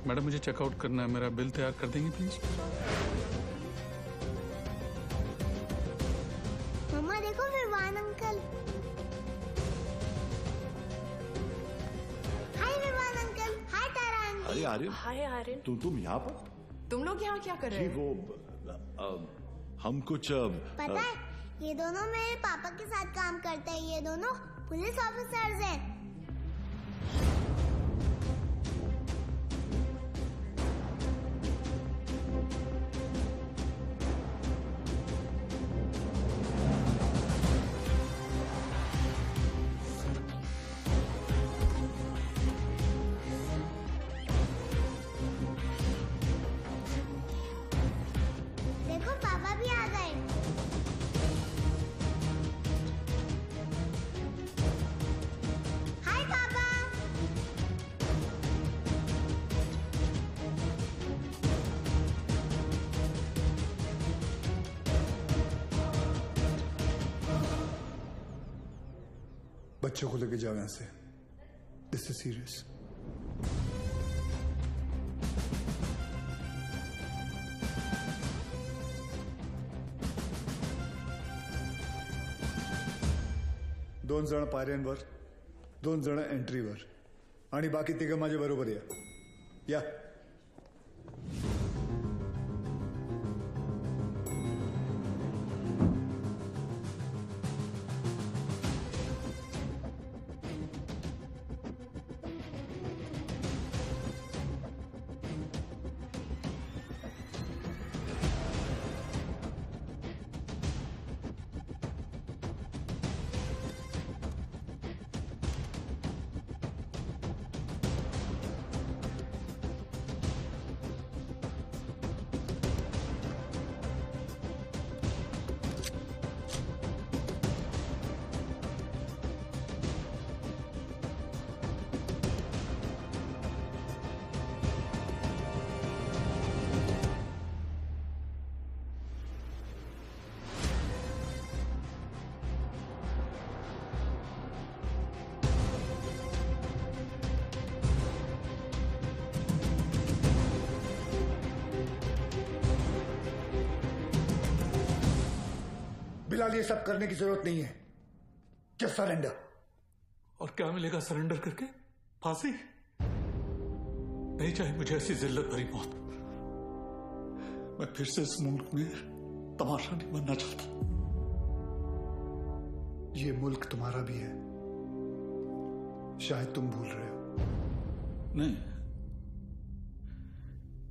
Madam मुझे चेकआउट करना है, मेरा बिल तैयार कर देंगे प्लीज? मम्मा देखो विवान अंकल। हाय विवान अंकल। हाय तारा आंटी। अरे आर्यन, हाय आर्यन। तुम यहाँ पर? तुम लोग यहाँ क्या कर रहे जी हो? वो हम कुछ पता है ये दोनों मेरे पापा के साथ काम करते हैं। ये दोनों पुलिस ऑफिसर्स हैं। देखो पापा भी आ गए। हाय पापा। बच्चों को लेके जाओ यहाँ से। This is serious. दोन जण पायऱ्यांवर, दोन जण एंट्रीवर आणि बाकी तिघं माझ्या बरोबर या। बिलाल, ये सब करने की जरूरत नहीं है। Just surrender. और क्या मिलेगा सरेंडर करके? फांसी? नहीं चाहिए मुझे ऐसी जिल्लत भरी मौत। मैं फिर से इस मुल्क में तमाशा नहीं बनना चाहता। ये मुल्क तुम्हारा भी है, शायद तुम भूल रहे हो। नहीं,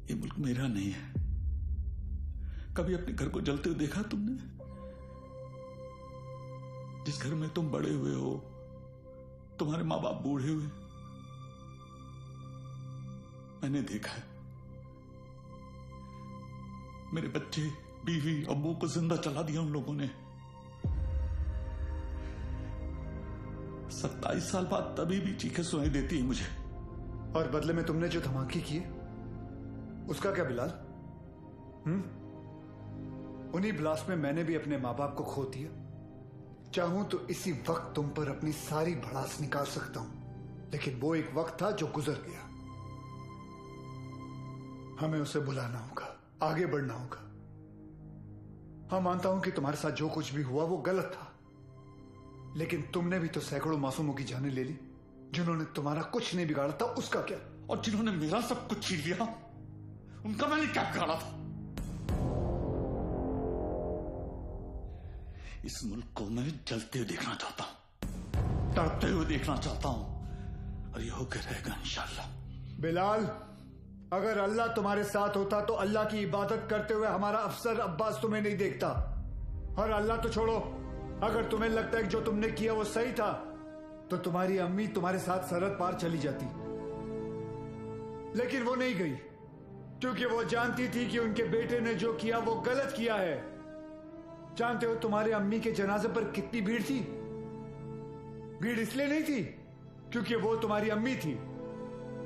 ये मुल्क मेरा नहीं है। कभी अपने घर को जलते हुए देखा तुमने? जिस घर में तुम बड़े हुए हो, तुम्हारे माँ बाप बूढ़े हुए, मैंने देखा है। मेरे बच्चे, बीवी, अब्बू को जिंदा चला दिया उन लोगों ने। 27 साल बाद तभी भी चीखें सुनाई देती है मुझे। और बदले में तुमने जो धमाके किए, उसका क्या बिलाल? उन्हीं ब्लास्ट में मैंने भी अपने माँ बाप को खो दिया। चाहूं तो इसी वक्त तुम पर अपनी सारी भड़ास निकाल सकता हूं, लेकिन वो एक वक्त था जो गुजर गया। हमें उसे बुलाना होगा, आगे बढ़ना होगा। हाँ, मानता हूं कि तुम्हारे साथ जो कुछ भी हुआ वो गलत था, लेकिन तुमने भी तो सैकड़ों मासूमों की जानें ले ली। जिन्होंने तुम्हारा कुछ नहीं बिगाड़ा था, उसका क्या? और जिन्होंने मेरा सब कुछ छीन लिया, उनका मैंने क्या बिगाड़ा था? इस मुल्क को मैं जलते हुए देखना चाहता हूं, तड़पते हुए देखना चाहता हूं, और ये होकर रहेगा इंशाल्लाह। बिलाल, अगर अल्लाह तुम्हारे साथ होता तो अल्लाह की इबादत करते हुए हमारा अफसर अब्बास तुम्हें नहीं देखता। और अल्लाह तो छोड़ो, अगर तुम्हें लगता है कि जो तुमने किया वो सही था, तो तुम्हारी अम्मी तुम्हारे साथ सरहद पार चली जाती। लेकिन वो नहीं गई, क्योंकि वो जानती थी कि उनके बेटे ने जो किया वो गलत किया है। जानते हो तुम्हारे अम्मी के जनाजे पर कितनी भीड़ थी? भीड़ इसलिए नहीं थी क्योंकि वो तुम्हारी अम्मी थी,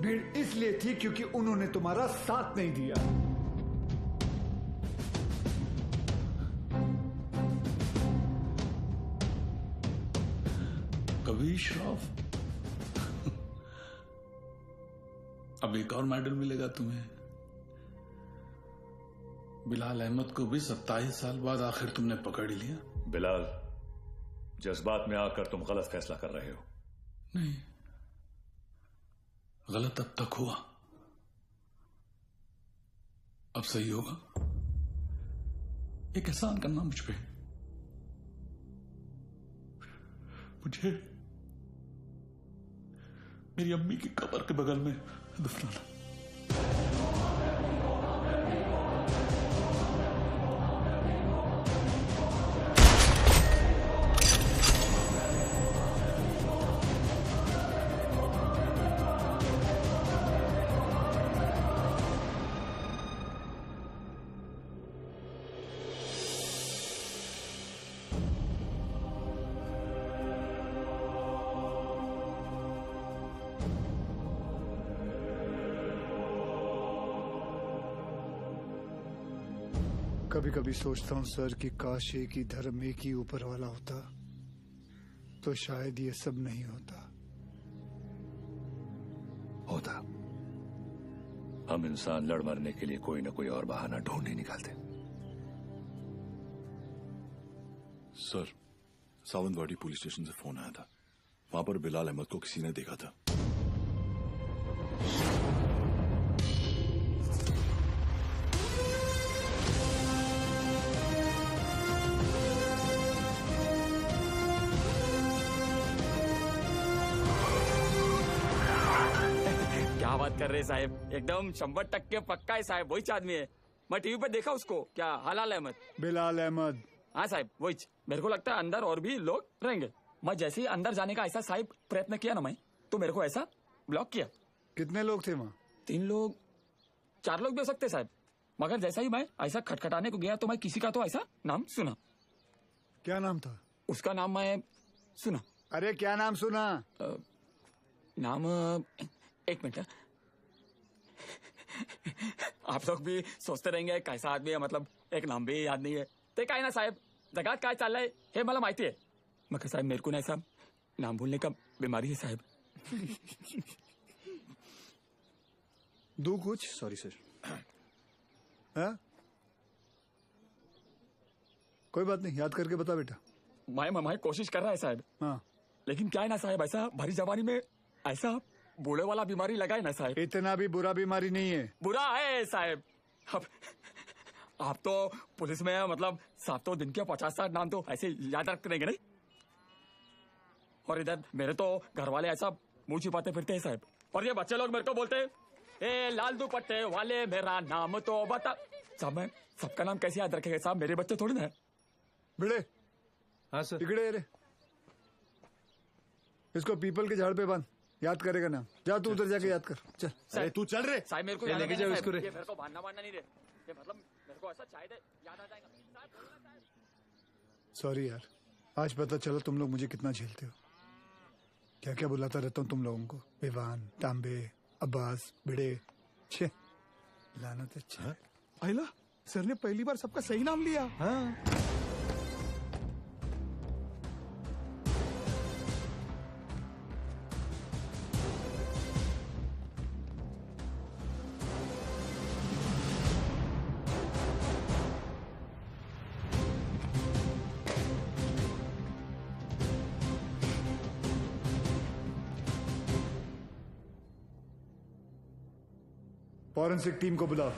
भीड़ इसलिए थी क्योंकि उन्होंने तुम्हारा साथ नहीं दिया। कभी श्राफ, अब एक और मेडल मिलेगा तुम्हें। बिलाल अहमद को भी 27 साल बाद आखिर तुमने पकड़ ही लिया। बिलाल, जज्बात में आकर तुम गलत फैसला कर रहे हो। नहीं, गलत अब तक हुआ, अब सही होगा। एक एहसान करना मुझ पे, मुझे मेरी अम्मी की कब्र के बगल में दफनाना। कभी कभी सोचता हूँ सर कि काश एक ही धर्म एक ही ऊपर वाला होता तो शायद ये सब नहीं होता। हम इंसान लड़ मरने के लिए कोई ना कोई और बहाना ढूंढ ही निकालते। सर, सावंतवाड़ी पुलिस स्टेशन से फोन आया था। वहां पर बिलाल अहमद को किसी ने देखा था। क्या बात कर रहे हैं साहब, एकदम 100% पक्का है साहब, वही आदमी है। मैं टीवी पर देखा उसको। क्या हलाल अहमद? बिलाल अहमद। हाँ साहब वही। मेरे को लगता है अंदर और भी लोग रहेंगे। मैं जैसे ही अंदर जाने का ऐसा साहब प्रयत्न किया ना मैं, तो मेरे को ऐसा ब्लॉक किया। कितने लोग थे वहाँ? 3 लोग 4 लोग भी हो सकते साहब, मगर जैसा ही मैं ऐसा खटखटाने को गया तो मैं किसी का तो ऐसा नाम सुना। क्या नाम था उसका? नाम मैं सुना। अरे क्या नाम सुना? नाम एक मिनट। आप लोग भी सोचते रहेंगे कैसा आदमी है, मतलब एक नाम भी याद नहीं है। ते काय ना साहेब, जगात काय चाललंय हे मला माहिती आहे, मगर साहेब मेरे को ना ऐसा नाम भूलने का बीमारी है साहेब। दो कुछ। Sorry sir. हाँ? कोई बात नहीं, याद करके बता बेटा। मैं कोशिश कर रहा है साहब। हाँ। लेकिन क्या है ना साहब, ऐसा भरी जवानी में ऐसा बूढ़े वाला बीमारी लगा है ना साहब। इतना भी बुरा बीमारी नहीं है। बुरा है साहब। अब आप तो पुलिस में है, मतलब 7 दिन के 50-60 नाम तो ऐसे याद रख देंगे नहीं। और इधर मेरे तो घर वाले ऐसा मुंह छिपाते फिरते हैं साहब। और ये बच्चे लोग मेरे को बोलते हैं, ए लाल दुपट्टे वाले मेरा नाम तो बता। साहब मैं सबका नाम कैसे याद रखेगा साहब, मेरे बच्चे थोड़ी ना है। बिड़े। हाँ सर। बिगड़े रे, इसको पीपल के झाड़ पे बांध, याद करेगा नाम। जा तू उधर जाके याद कर। चल। अरे तू चल रे साहब, मेरे को लेके जाओ इसको रे। ये मेरे को भानना वानना नहीं रे, ये मतलब मेरे को ऐसा चाहे याद आ जाएगा। सॉरी यार, आज पता चला तुम लोग मुझे कितना झेलते हो। क्या क्या बुलाता रहता हूँ तुम लोगों को, विवान, तांबे, अब्बास, भिड़े। छे लानत। अच्छा आइला, सर ने पहली बार सबका सही नाम लिया। हाँ। फॉरेंसिक टीम को बुलाओ।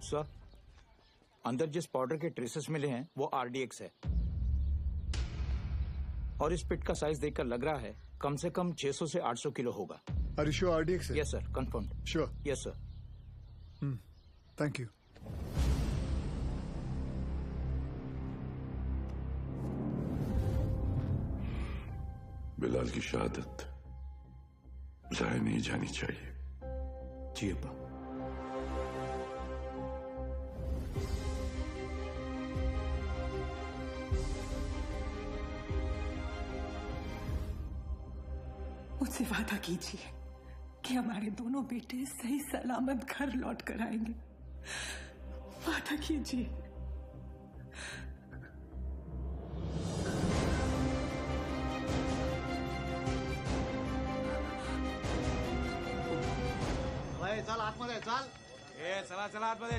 सर, अंदर जिस पाउडर के ट्रेसेस मिले हैं वो आरडीएक्स है, और इस पिट का साइज देखकर लग रहा है कम से कम 600 से 800 किलो होगा। Are you sure RDX है? Yes sir, confirmed. Sure? Yes sir. Thank you. Bilal की शहादत जाया नहीं जानी चाहिए। जी अब्बा। मुझसे वादा कीजिए कि हमारे दोनों बेटे सही सलामत घर लौट कर आएंगे। वादा कीजिए। चल आतमध्ये चल। चला चला आतमध्ये,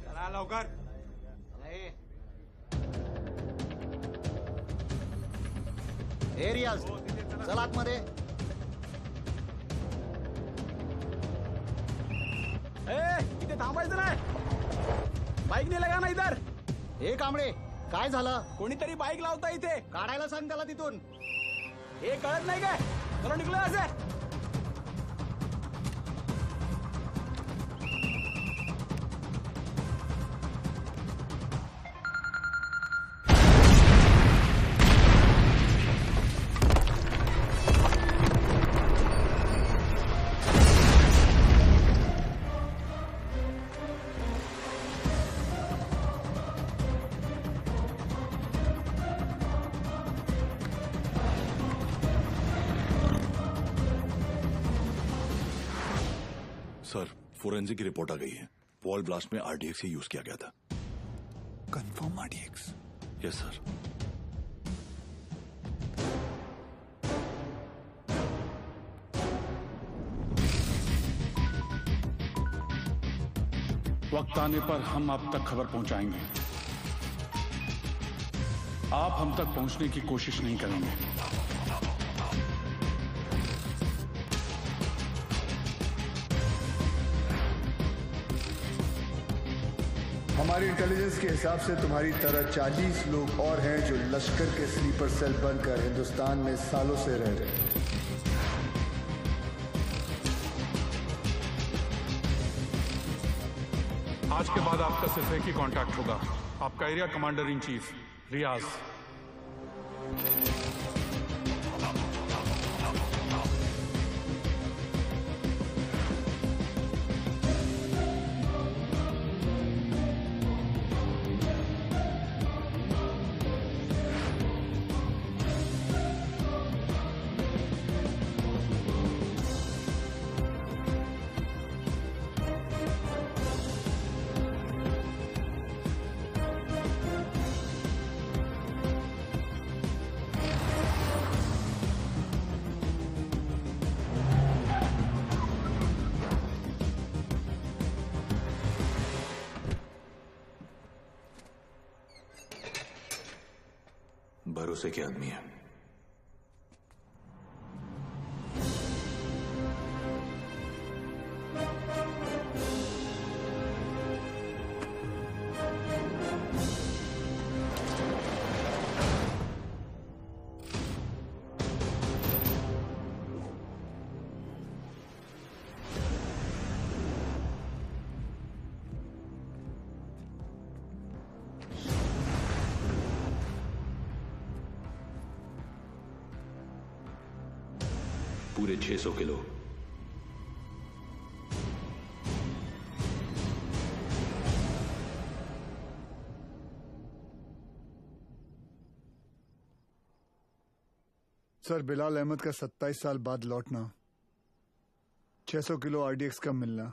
चला लवकर। रियाज चल आतमध्ये। इथे थांबायचं नाही, बाईक नाही लगा ना इधर। हे कांबळे काय झालं? कोणीतरी बाईक लावता इथे, काढायला सांग त्याला तिथून। हे कळत नाही काय? चलो निघलो असे। सर, फोरेंसिक की रिपोर्ट आ गई है। वॉल ब्लास्ट में आरडीएक्स ही यूज किया गया था। Confirm RDX? Yes sir. वक्त आने पर हम आप तक खबर पहुंचाएंगे। आप हम तक पहुंचने की कोशिश नहीं करेंगे। हमारी इंटेलिजेंस के हिसाब से तुम्हारी तरह 40 लोग और हैं जो लश्कर के स्लीपर सेल बनकर हिंदुस्तान में सालों से रह रहे हैं। आज के बाद आपका सिर्फ एक ही कांटेक्ट होगा, आपका एरिया कमांडर इन चीफ रियाज। भरोसे के आदमी है। पूरे 600 किलो। सर, बिलाल अहमद का 27 साल बाद लौटना, 600 किलो आरडीएक्स का मिलना,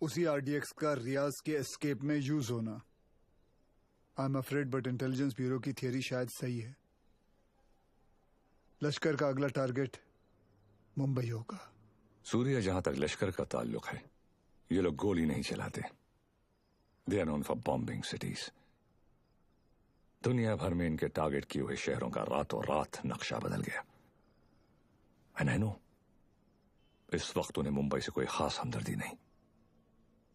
उसी आरडीएक्स का रियाज के एस्केप में यूज होना। I am afraid but intelligence bureau की थियरी शायद सही है। लश्कर का अगला टारगेट मुंबई होगा। सूर्य, जहां तक लश्कर का ताल्लुक है, ये लोग गोली नहीं चलाते। They are known for bombing cities. दुनिया भर में इनके टारगेट किए हुए शहरों का रातों रात नक्शा बदल गया। एंड आई नो, इस वक्त उन्हें मुंबई से कोई खास हमदर्दी नहीं।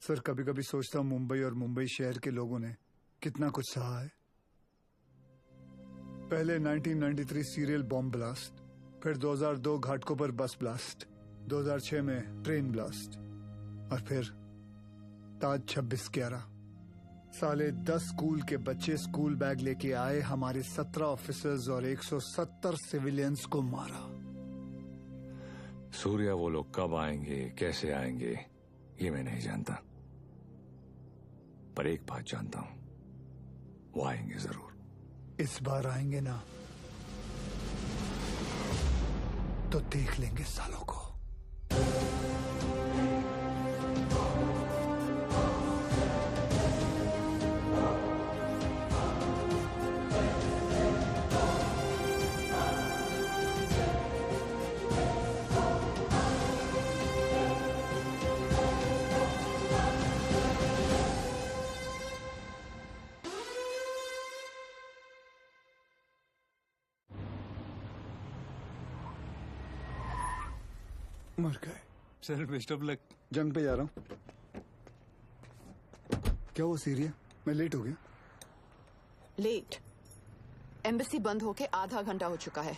सर, कभी कभी सोचता हूं मुंबई और मुंबई शहर के लोगों ने कितना कुछ सहा है। पहले 1993 सीरियल बॉम्ब ब्लास्ट, फिर 2002 घाटकों पर बस ब्लास्ट, 2006 में ट्रेन ब्लास्ट, और फिर ताज 26/11। साले 10 स्कूल के बच्चे स्कूल बैग लेके आए, हमारे 17 ऑफिसर्स और 170 सिविलियंस को मारा। सूर्या, वो लोग कब आएंगे, कैसे आएंगे, ये मैं नहीं जानता, पर एक बात जानता हूं, वो आएंगे जरूर। इस बार आएंगे ना तो देख लेंगे सालों को। मर गए। Sir best of luck. जंग पे जा रहा हूँ। क्या वो सीरिया? मैं लेट हो गया। लेट? एम्बेसी बंद होके आधा घंटा हो चुका है।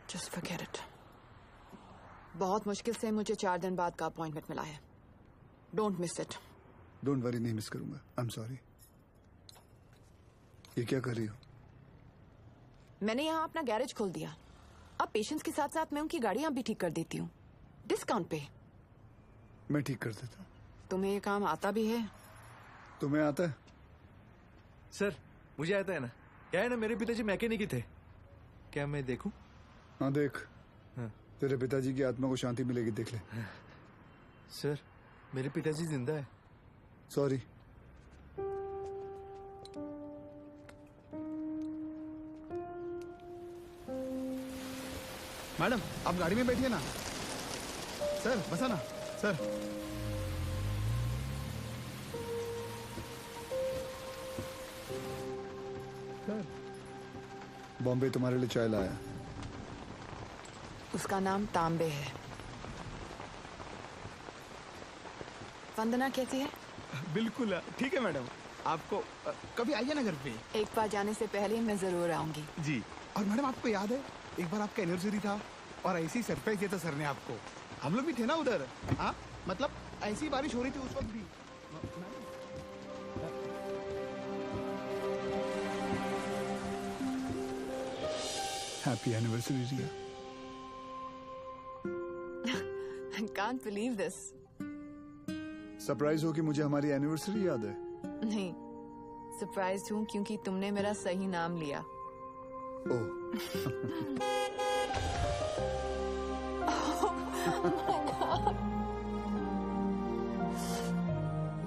Just forget it. बहुत मुश्किल से मुझे 4 दिन बाद का अपॉइंटमेंट मिला है। Don't miss it. Don't worry, नहीं मिस करूंगा। आई एम सॉरी। ये क्या कर रही हो? मैंने यहाँ अपना गैरेज खोल दिया। अब पेशेंट्स के साथ साथ मैं उनकी गाड़ियां भी ठीक कर देती हूँ, डिस्काउंट पे। मैं ठीक कर देता हूँ। तुम्हें ये काम आता भी है? तुम्हें आता है? सर मुझे आता है ना। क्या है ना, मेरे पिताजी मैकेनिक ही थे। क्या मैं देखूं? हाँ देख। हाँ। तेरे पिताजी की आत्मा को शांति मिलेगी, देख ले। सर मेरे पिताजी जिंदा है। सॉरी। मैडम आप गाड़ी में बैठिए ना। सर बसा ना सर। बॉम्बे तुम्हारे लिए चाय लाया। उसका नाम तांबे है। वंदना कैसी है? बिल्कुल ठीक है मैडम। आपको कभी आइए ना घर पे। एक बार जाने से पहले मैं जरूर आऊंगी। जी। और मैडम आपको याद है एक बार आपका एनिवर्सरी था और ऐसी सरप्राइज दिया था सर ने आपको। हम लोग भी थे ना उधर। हाँ मतलब ऐसी बारिश हो रही थी उस वक्त भी। Happy anniversary Riya. I can't believe this. Surprise हो कि मुझे हमारी एनिवर्सरी याद है? नहीं, सरप्राइज हूँ क्योंकि तुमने मेरा सही नाम लिया। ओह।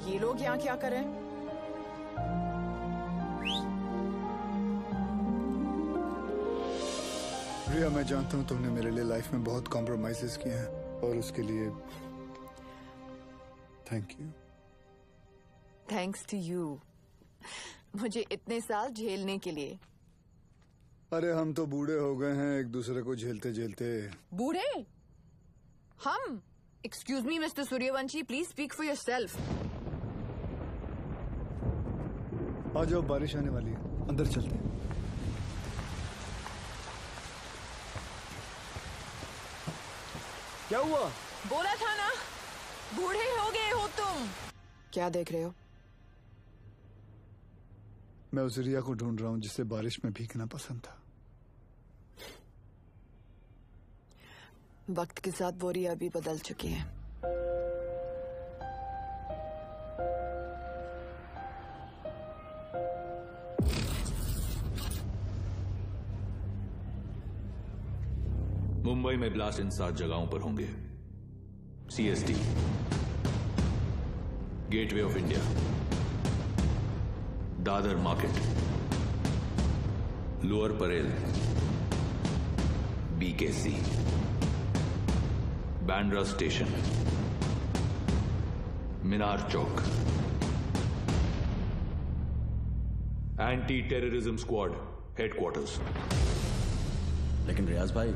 ये लोग यहाँ क्या कर रहे हैं? रिया मैं जानता हूँ तुमने मेरे लिए लाइफ में बहुत कॉम्प्रोमाइजेस किए हैं और उसके लिए thank you. Thanks to you, मुझे इतने साल झेलने के लिए। अरे हम तो बूढ़े हो गए हैं एक दूसरे को झेलते झेलते। बूढ़े? हम? Excuse me mister Suryavanshi, please speak for yourself. आ जाओ, बारिश आने वाली है, अंदर चलते हैं। क्या हुआ? बोला था ना, बूढ़े हो गए हो तुम। क्या देख रहे हो? मैं उस रिया को ढूंढ रहा हूँ जिसे बारिश में भीगना पसंद था। वक्त के साथ वो रिया भी बदल चुकी है। मुंबई में ब्लास्ट इन 7 जगहों पर होंगे। CST, gateway of India, Dadar market, Lower Parel, BKC, Bandra station, Minar Chowk. Anti terrorism squad headquarters. लेकिन रियाज भाई,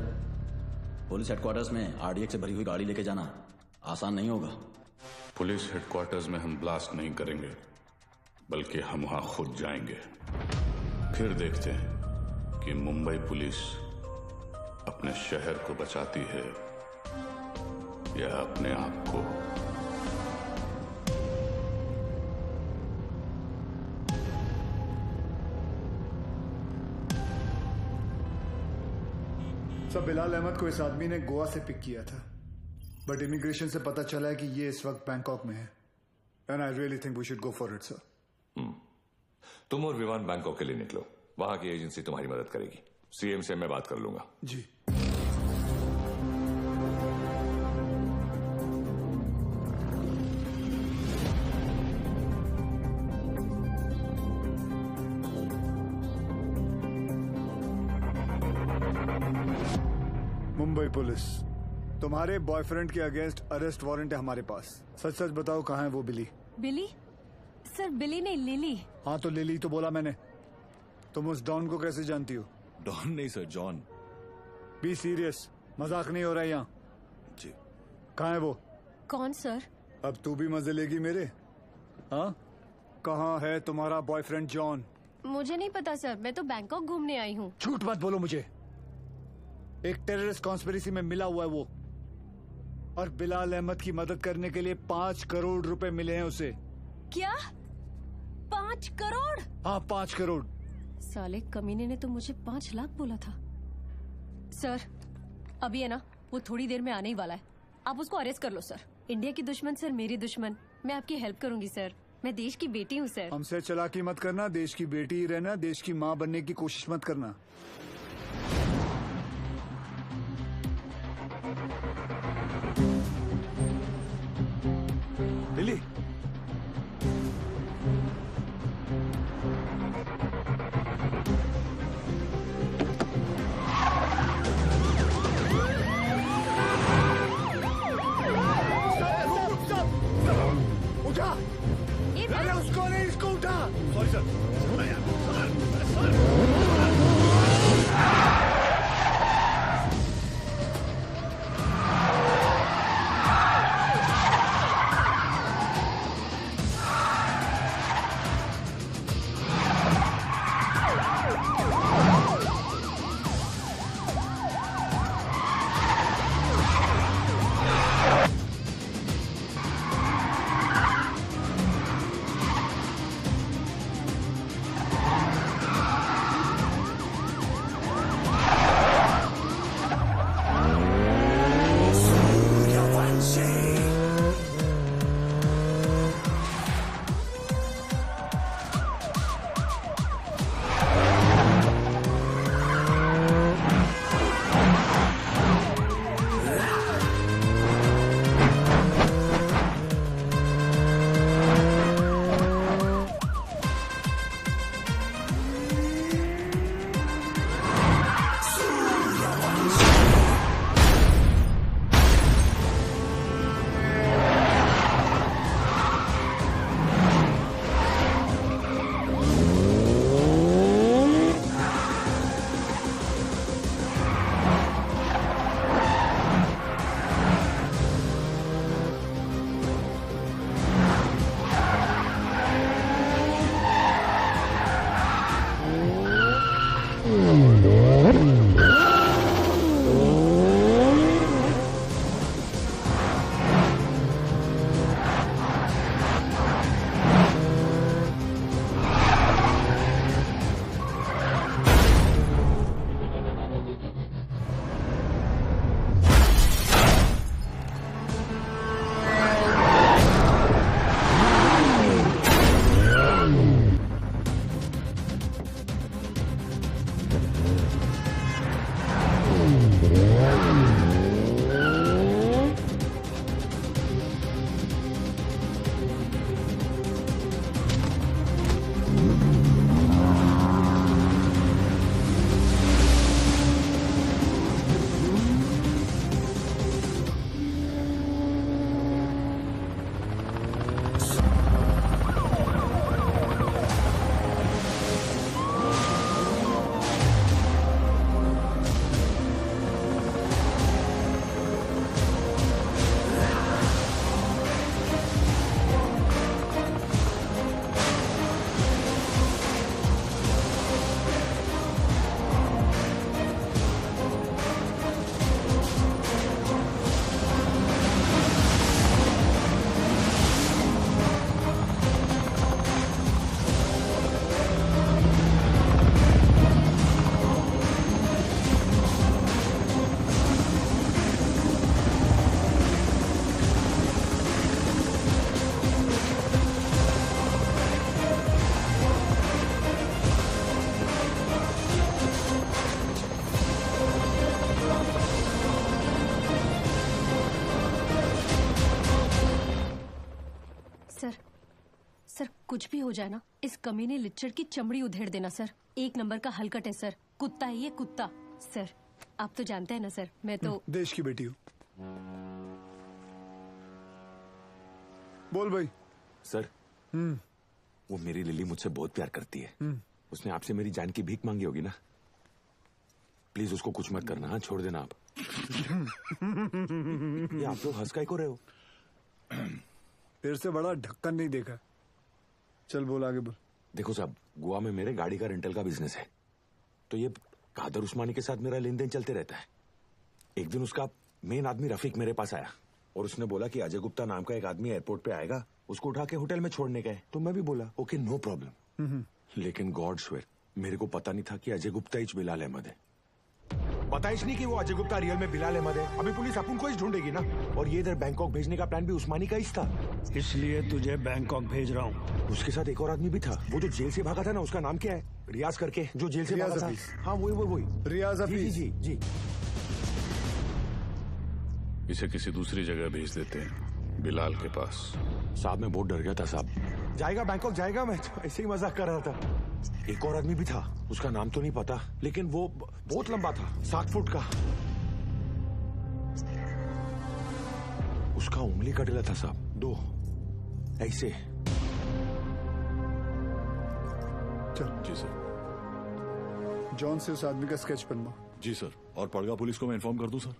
पुलिस हेडक्वार्टर्स में RDX से भरी हुई गाड़ी लेके जाना आसान नहीं होगा। पुलिस हेडक्वार्टर्स में हम ब्लास्ट नहीं करेंगे, बल्कि हम वहां खुद जाएंगे। फिर देखते हैं कि मुंबई पुलिस अपने शहर को बचाती है या अपने आप को। सब बिलाल अहमद को इस आदमी ने गोवा से पिक किया था, बट इमिग्रेशन से पता चला है कि ये इस वक्त बैंकॉक में है। And I really think we should go for it sir. तुम और विवान बैंकॉक के लिए निकलो। वहां की एजेंसी तुम्हारी मदद करेगी। सीएम से मैं बात कर लूंगा। जी। मुंबई पुलिस, तुम्हारे बॉयफ्रेंड के अगेंस्ट अरेस्ट वारंट है हमारे पास। सच सच बताओ कहाँ है वो बिली? बिली? सर बिली नहीं, लिली। हाँ तो लिली तो बोला मैंने। तुम उस डॉन को कैसे जानती हो? डॉन नहीं सर, जॉन। बी सीरियस, मजाक नहीं हो रहा है यहाँ। जी। कहाँ है वो? कौन सर? अब तू भी मजे लेगी मेरे? हाँ, कहाँ है तुम्हारा बॉयफ्रेंड जॉन? मुझे नहीं पता सर, मैं तो बैंकॉक घूमने आई हूँ। झूठ मत बोलो मुझे। एक टेररिस्ट कॉन्स्पिरेसी में मिला हुआ है वो, और बिलाल अहमद की मदद करने के लिए 5 करोड़ रुपए मिले हैं उसे। क्या? 5 करोड़? हाँ 5 करोड़। साले कमीने ने तो मुझे 5 लाख बोला था। सर अभी है ना, वो थोड़ी देर में आने ही वाला है, आप उसको अरेस्ट कर लो सर। इंडिया की दुश्मन सर मेरी दुश्मन, मैं आपकी हेल्प करूंगी सर, मैं देश की बेटी हूँ सर। हमसे चालाकी मत करना, देश की बेटी ही रहना, देश की माँ बनने की कोशिश मत करना। लिली, उठा! अरे उसको नहीं, इसको उठा! Sorry sir. सर कुछ भी हो जाए ना, इस कमीने लिच्चड़ की चमड़ी उधेड़ देना सर। 1 नंबर का हलकट है सर, कुत्ता है ये कुत्ता। सर आप तो जानते हैं ना सर, मैं तो देश की बेटी हूँ। बोल भाई। सर वो मेरी लिली मुझसे बहुत प्यार करती है। उसने आपसे मेरी जान की भीख मांगी होगी ना। प्लीज उसको कुछ मत करना। हाँ छोड़ देना आप। ये आप लोग हंस काहे को रहे हो? तेरे से बड़ा ढक्कन नहीं देखा। चल बोल आगे बोल। देखो साहब, गोवा में मेरे गाड़ी का रेंटल का बिजनेस है, तो ये कादर उस्मानी के साथ मेरा लेन देन चलते रहता है। एक दिन उसका मेन आदमी रफीक मेरे पास आया और उसने बोला कि अजय गुप्ता नाम का एक आदमी एयरपोर्ट पे आएगा, उसको उठा के होटल में छोड़ने का है। तो मैं भी बोला ओके नो प्रॉब्लम। लेकिन गॉड श्वेर मेरे को पता नहीं था कि अजय गुप्ता ही बिलाल अहमद है। पता ही नहीं कि वो अजय गुप्ता रियल में बिलाल अहमद है। अभी पुलिस अपन को ही ढूंढेगी ना। और ये इधर बैंकॉक भेजने का प्लान भी उस्मानी का ही था। इसलिए तुझे बैंकॉक भेज रहा हूँ। उसके साथ एक और आदमी भी था, वो जो जेल से भागा था ना, उसका नाम क्या है? रियाज करके, जो जेल से भागा था। हाँ वही रियाज हफीज। जी जी जी। इसे किसी दूसरी जगह भेज देते हैं, बिलाल के पास। साहब मैं बहुत डर गया था साहब। जाएगा बैंकॉक जाएगा, मैं ऐसे ही मजाक कर रहा था। एक और आदमी भी था, उसका नाम तो नहीं पता, लेकिन वो बहुत लंबा था, 7 फुट का। उसका उंगली कटेला था साहब, 2 ऐसे। चल जी सर। जॉन से उस आदमी का स्केच बनवा। जी सर। और पड़गा पुलिस को मैं इन्फॉर्म कर दूं सर?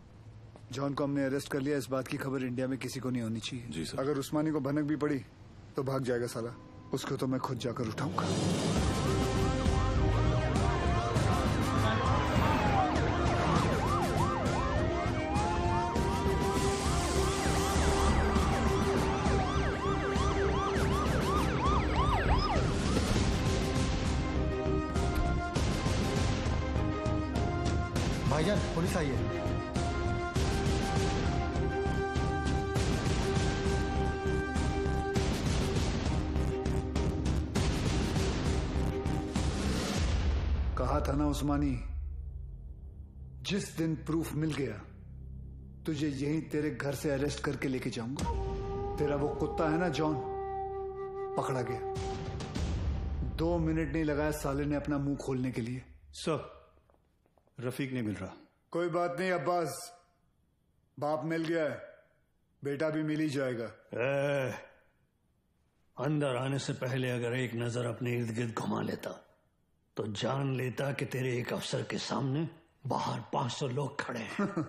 जॉन को हमने अरेस्ट कर लिया। इस बात की खबर इंडिया में किसी को नहीं होनी चाहिए। जी सर। अगर उस्मानी को भनक भी पड़ी तो भाग जाएगा साला। उसको तो मैं खुद जाकर उठाऊंगा। भाईजान पुलिस आई है। कहा था ना उस्मानी, जिस दिन प्रूफ मिल गया तुझे यहीं तेरे घर से अरेस्ट करके लेके जाऊंगा। तेरा वो कुत्ता है ना जॉन, पकड़ा गया। 2 मिनट नहीं लगाया साले ने अपना मुंह खोलने के लिए। सर रफीक नहीं मिल रहा। कोई बात नहीं अब्बास, बाप मिल गया है, बेटा भी मिल ही जाएगा। अंदर आने से पहले अगर एक नजर अपने इर्द गिर्द घुमा लेता तो जान लेता कि तेरे एक अफसर के सामने बाहर 500 लोग खड़े हैं।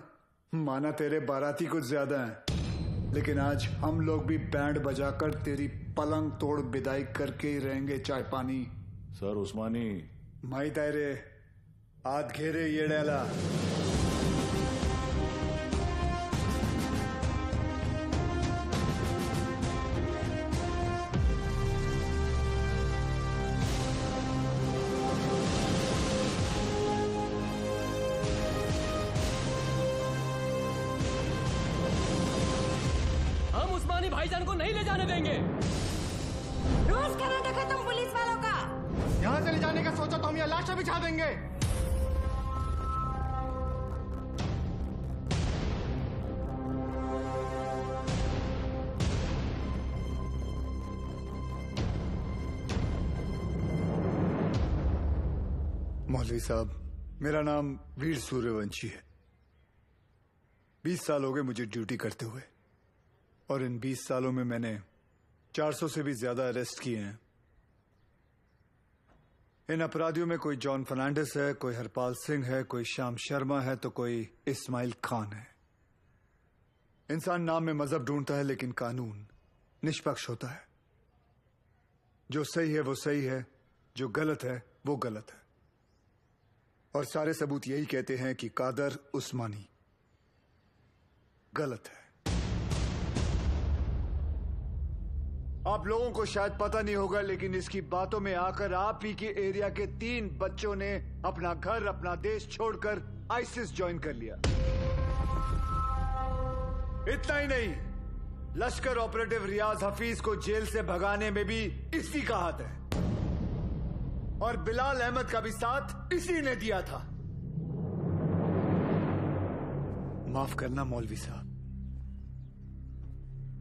माना तेरे बाराती कुछ ज्यादा हैं, लेकिन आज हम लोग भी बैंड बजाकर तेरी पलंग तोड़ विदाई करके ही रहेंगे। चाय पानी सर उस्मानी माई तायरे आध घेरे येड्याला। हम उस्मानी भाईजान को नहीं ले जाने देंगे। रोज करा था खत्म पुलिस वालों का। यहाँ से ले जाने का सोचा तो हम यहाँ लाशें बिछा देंगे। मौलवी साहब, मेरा नाम वीर सूर्यवंशी है। 20 साल हो गए मुझे ड्यूटी करते हुए, और इन 20 सालों में मैंने 400 से भी ज्यादा अरेस्ट किए हैं। इन अपराधियों में कोई जॉन फर्नांडिस है, कोई हरपाल सिंह है, कोई श्याम शर्मा है, तो कोई इस्माइल खान है। इंसान नाम में मजहब ढूंढता है, लेकिन कानून निष्पक्ष होता है। जो सही है वो सही है, जो गलत है वो गलत है। और सारे सबूत यही कहते हैं कि कादर उस्मानी गलत है। आप लोगों को शायद पता नहीं होगा, लेकिन इसकी बातों में आकर आप ही के एरिया के 3 बच्चों ने अपना घर, अपना देश छोड़कर आईसिस ज्वाइन कर लिया। इतना ही नहीं, लश्कर ऑपरेटिव रियाज हफीज को जेल से भगाने में भी इसी का हाथ है, और बिलाल अहमद का भी साथ इसी ने दिया था। माफ करना मौलवी साहब,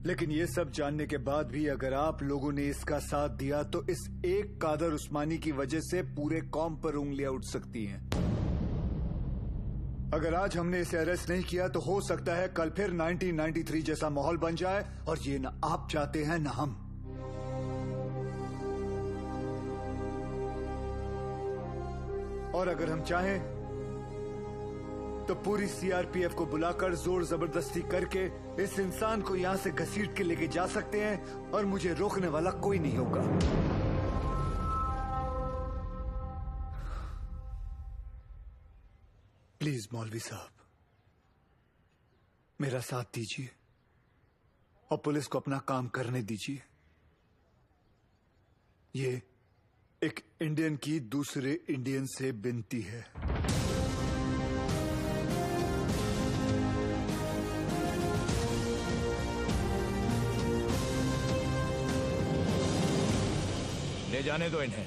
लेकिन ये सब जानने के बाद भी अगर आप लोगों ने इसका साथ दिया तो इस एक कादर उस्मानी की वजह से पूरे कौम पर उंगलियां उठ सकती हैं। अगर आज हमने इसे अरेस्ट नहीं किया तो हो सकता है कल फिर 1993 जैसा माहौल बन जाए, और ये ना आप चाहते हैं ना हम। और अगर हम चाहें तो पूरी सीआरपीएफ को बुलाकर जोर जबरदस्ती करके इस इंसान को यहां से घसीट के लेके जा सकते हैं, और मुझे रोकने वाला कोई नहीं होगा। प्लीज मौलवी साहब, मेरा साथ दीजिए और पुलिस को अपना काम करने दीजिए। ये एक इंडियन की दूसरे इंडियन से विनती है। ले जाने दो इन्हें।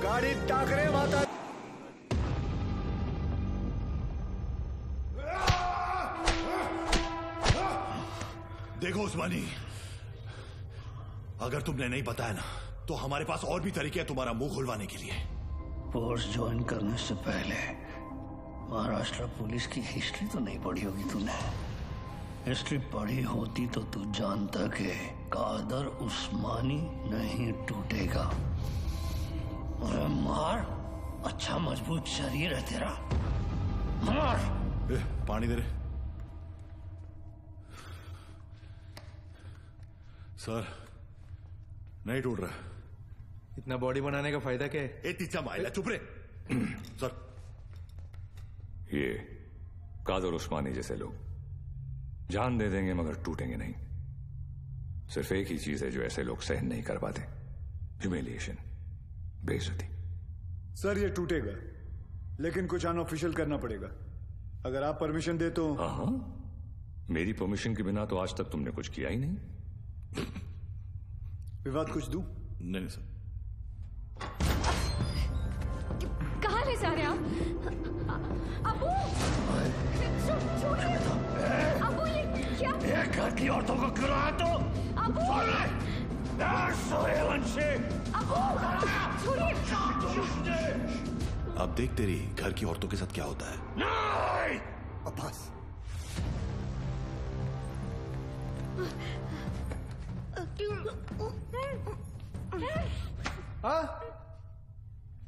गाड़ी टाकरे माता। देखो उस्मानी, अगर तुमने नहीं बताया ना तो हमारे पास और भी तरीके हैं तुम्हारा मुंह खुलवाने के लिए। फोर्स ज्वाइन करने से पहले महाराष्ट्र पुलिस की हिस्ट्री तो नहीं पढ़ी होगी तूने। हिस्ट्री पढ़ी होती तो तू जानता कि कादर उस्मानी नहीं टूटेगा। अरे मार, अच्छा मजबूत शरीर है तेरा, मार। पानी दे रहे सर, नहीं टूट रहा। इतना बॉडी बनाने का फायदा क्या है? ए तीचा माइला, चुप रे। सर, ये कादर उस्मानी जैसे लोग जान दे देंगे मगर टूटेंगे नहीं। सिर्फ एक ही चीज है जो ऐसे लोग सहन नहीं कर पाते, ह्यूमिलिएशन, बेइज्जती। सर ये टूटेगा, लेकिन कुछ अनऑफिशियल करना पड़ेगा। अगर आप परमिशन दे तो। हाँ, मेरी परमिशन के बिना तो आज तक तुमने कुछ किया ही नहीं। विवाद कुछ दूं? नहीं सर। कहाँ ले जा रहे आप? अबू, छोड़िए। अबू ये क्या? ये घर की औरतों को गिरा तो अबू, सूर्यवंशी। अबू, छोड़िए। अब देख तेरी घर की औरतों के साथ क्या होता है। नहीं, अब्बास।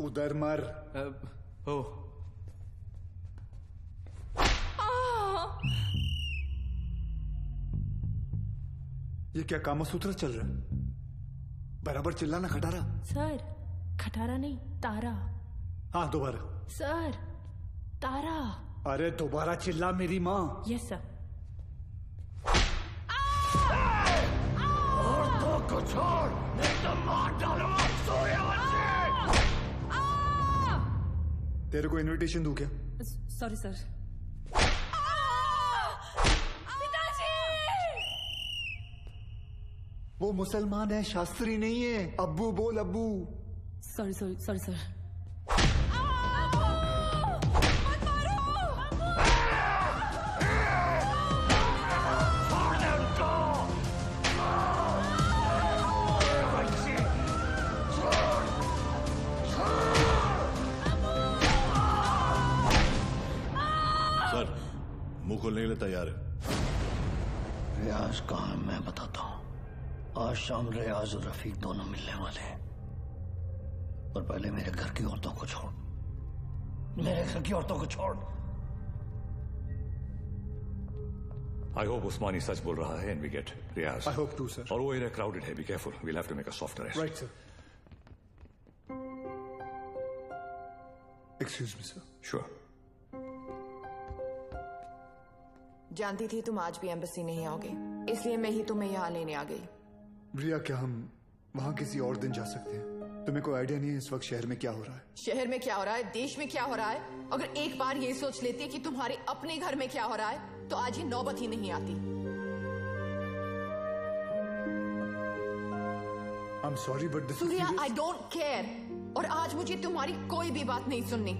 उधर मर। ओ ये क्या कामसूत्र चल रहा है? बराबर चिल्लाना खटारा। सर, खटारा नहीं, तारा। हाँ दोबारा। सर, तारा। अरे दोबारा चिल्ला मेरी माँ। Yes sir. औरतों को छोड़, नहीं तो मार डालूंगा सूर्यवंशी। तेरे को इनविटेशन दूं क्या? Sorry sir. वो मुसलमान है, शास्त्री नहीं है। अब्बू बोल, अब्बू। Sorry sorry sorry sir. Sir, मुंह खोलने के लिए तैयार है। रियाज कहाँ है मैं बताता हूँ। आज शाम रियाज और रफीक दोनों मिलने वाले हैं, और पहले मेरे घर की औरतों को छोड़, मेरे घर की औरतों को छोड़। आई होप उस्मानी सच बोल रहा है and we get Riyaz. I hope too sir. और वो एरिया क्राउडेड है, be careful, we'll have to make a soft arrest. Right sir. Excuse me sir. Sure. जानती थी तुम आज भी एम्बेसी नहीं आओगे, इसलिए मैं ही तुम्हें यहाँ लेने आ गई। रिया, क्या हम वहाँ किसी और दिन जा सकते हैं? तुम्हें कोई आइडिया नहीं है इस वक्त शहर में क्या हो रहा है? शहर में क्या हो रहा है, देश में क्या हो रहा है? अगर एक बार ये सोच लेती कि तुम्हारे अपने घर में क्या हो रहा है तो आज ये नौबत ही नहीं आती। I'm sorry, but this is Surya, serious. I don't care। और आज मुझे तुम्हारी कोई भी बात नहीं सुननी।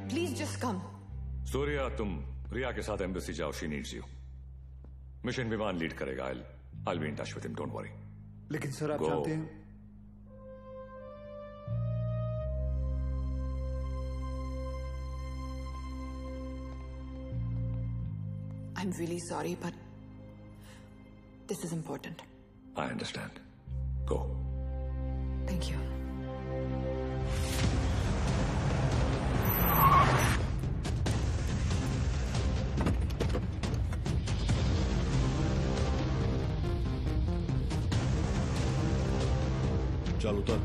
Please just come. सूर्या, तुम रिया के साथ एम्बेसी जाओ, शी नीड्स यू। मिशन विमान लीड करेगा। I'll be in touch with him, don't worry. लेकिन सर आप Go. जानते हैं I'm really sorry, but this is important. I understand. Go. Thank you. चल उतर।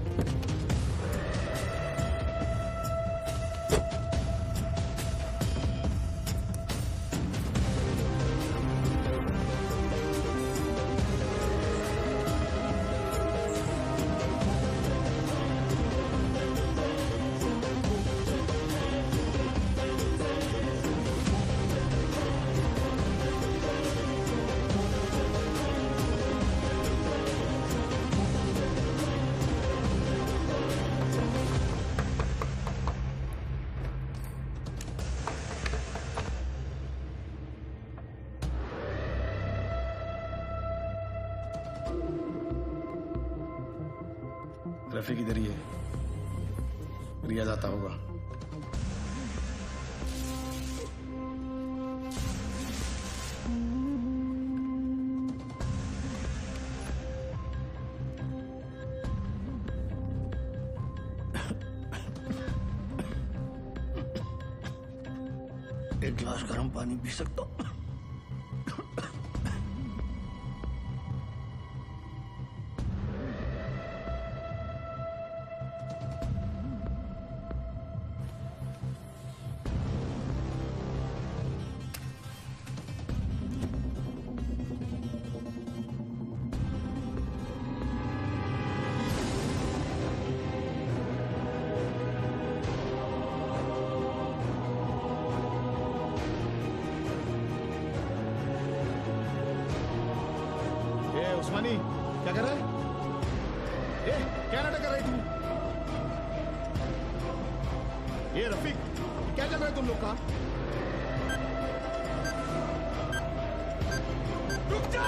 रफीक इधर ही है, रिया जाता होगा। एक गिलास गर्म पानी पी सकता हूँ? उस्मानी क्या कर रहा है? क्या नाटक कर रही तू? ये रफीक क्या चल रहा है तुम लोग का? रुक जा!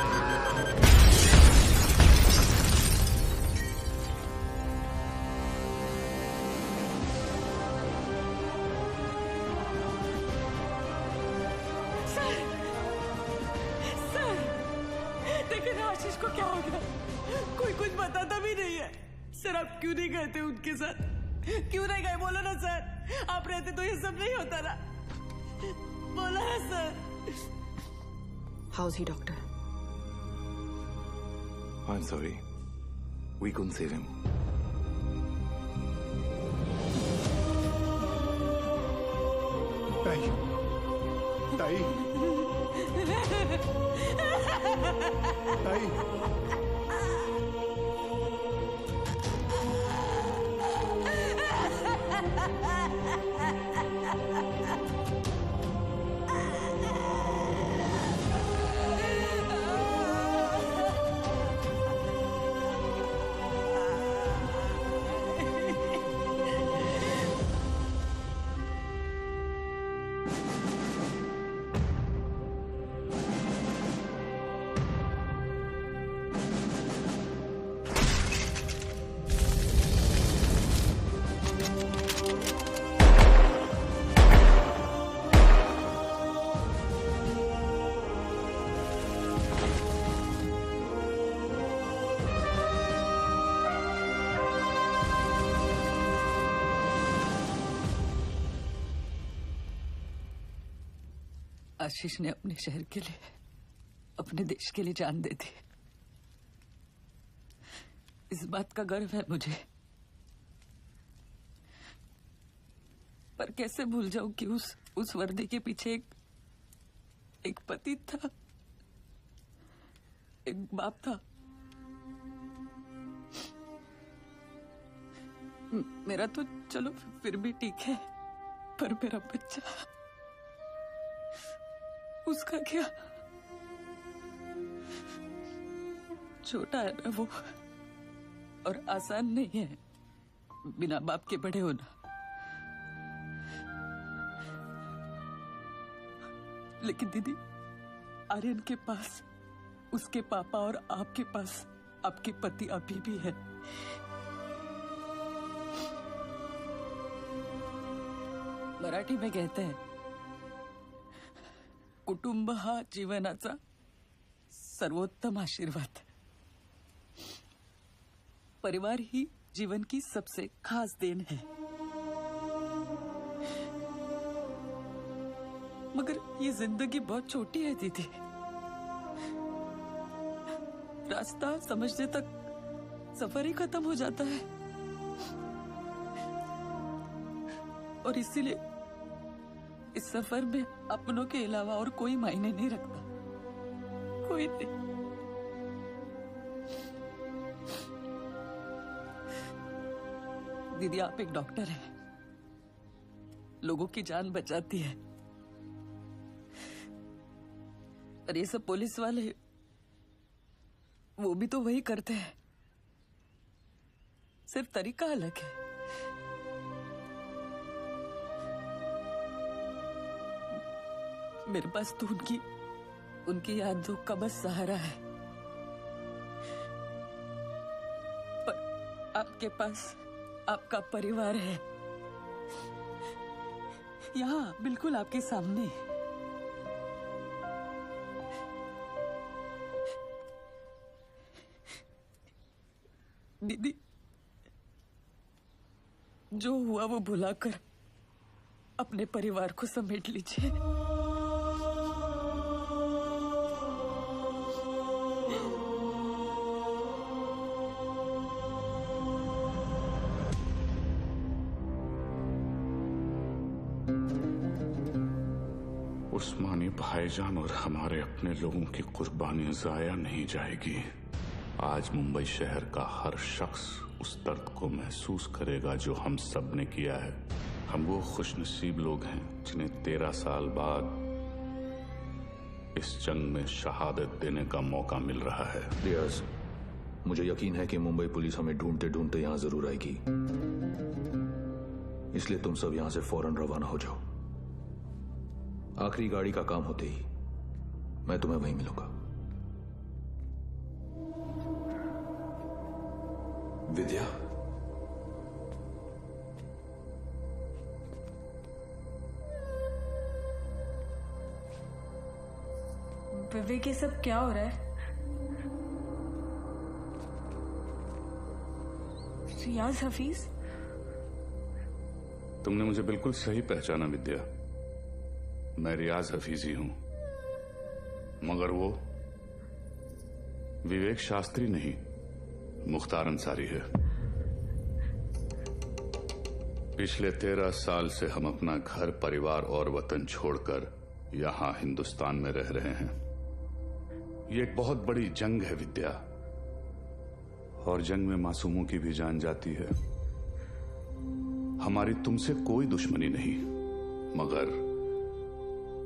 आशीष को क्या हो गया? कोई कुछ बताता भी नहीं है। सर आप क्यों नहीं गए थे उनके साथ? क्यों नहीं गए? बोलो ना सर, आप रहते तो ये सब नहीं होता ना। बोलो ना sir. How's he, doctor? I'm sorry. We couldn't save him. ताई, ताई, ताई, आशीष ने अपने शहर के लिए, अपने देश के लिए जान दे दी। इस बात का गर्व है मुझे। पर कैसे भूल जाऊं कि उस वर्दी के पीछे एक पति था, एक बाप था। मेरा तो चलो फिर भी ठीक है, पर मेरा बच्चा, उसका क्या? छोटा है ना वो, और आसान नहीं है बिना बाप के बड़े होना। लेकिन दीदी, आर्यन के पास उसके पापा और आपके पास आपके पति अभी भी है। मराठी में कहते हैं, कुटुंब हा जीवनाचा सर्वोत्तम आशीर्वाद। परिवार ही जीवन की सबसे खास देन है। मगर ये जिंदगी बहुत छोटी है दीदी। रास्ता समझने तक सफर ही खत्म हो जाता है। और इसीलिए इस सफर में अपनों के अलावा और कोई मायने नहीं रखता, कोई नहीं। दीदी, आप एक डॉक्टर हैं, लोगों की जान बचाती है। और ये सब पुलिस वाले, वो भी तो वही करते हैं, सिर्फ तरीका अलग है। मेरे पास तो उनकी यादों का बस सहारा है, पर आपके पास आपका परिवार है, यहाँ बिल्कुल आपके सामने। दीदी, जो हुआ वो भुलाकर अपने परिवार को समेट लीजिए। उस्मानी भाईजान और हमारे अपने लोगों की कुर्बानी जाया नहीं जाएगी। आज मुंबई शहर का हर शख्स उस दर्द को महसूस करेगा जो हम सब ने किया है। हम वो खुशनसीब लोग हैं जिन्हें 13 साल बाद इस जंग में शहादत देने का मौका मिल रहा है। रियाज, मुझे यकीन है कि मुंबई पुलिस हमें ढूंढते ढूंढते यहाँ जरूर आएगी, इसलिए तुम सब यहाँ से फौरन रवाना हो जाओ। आखिरी गाड़ी का काम होते ही मैं तुम्हें वहीं मिलूंगा। विद्या, विवेक, ये सब क्या हो रहा है? रियाज हफीज? तुमने मुझे बिल्कुल सही पहचाना विद्या। मैं रियाज हफीज ही हूं, मगर वो विवेक शास्त्री नहीं, मुख्तार अंसारी है। पिछले 13 साल से हम अपना घर, परिवार और वतन छोड़कर यहां हिंदुस्तान में रह रहे हैं। ये एक बहुत बड़ी जंग है विद्या, और जंग में मासूमों की भी जान जाती है। हमारी तुमसे कोई दुश्मनी नहीं, मगर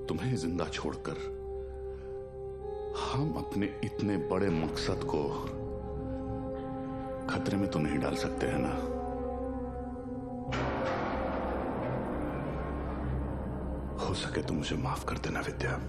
तुम्हें जिंदा छोड़कर हम अपने इतने बड़े मकसद को खतरे में तो नहीं डाल सकते हैं ना। हो सके तो मुझे माफ कर देना विद्या।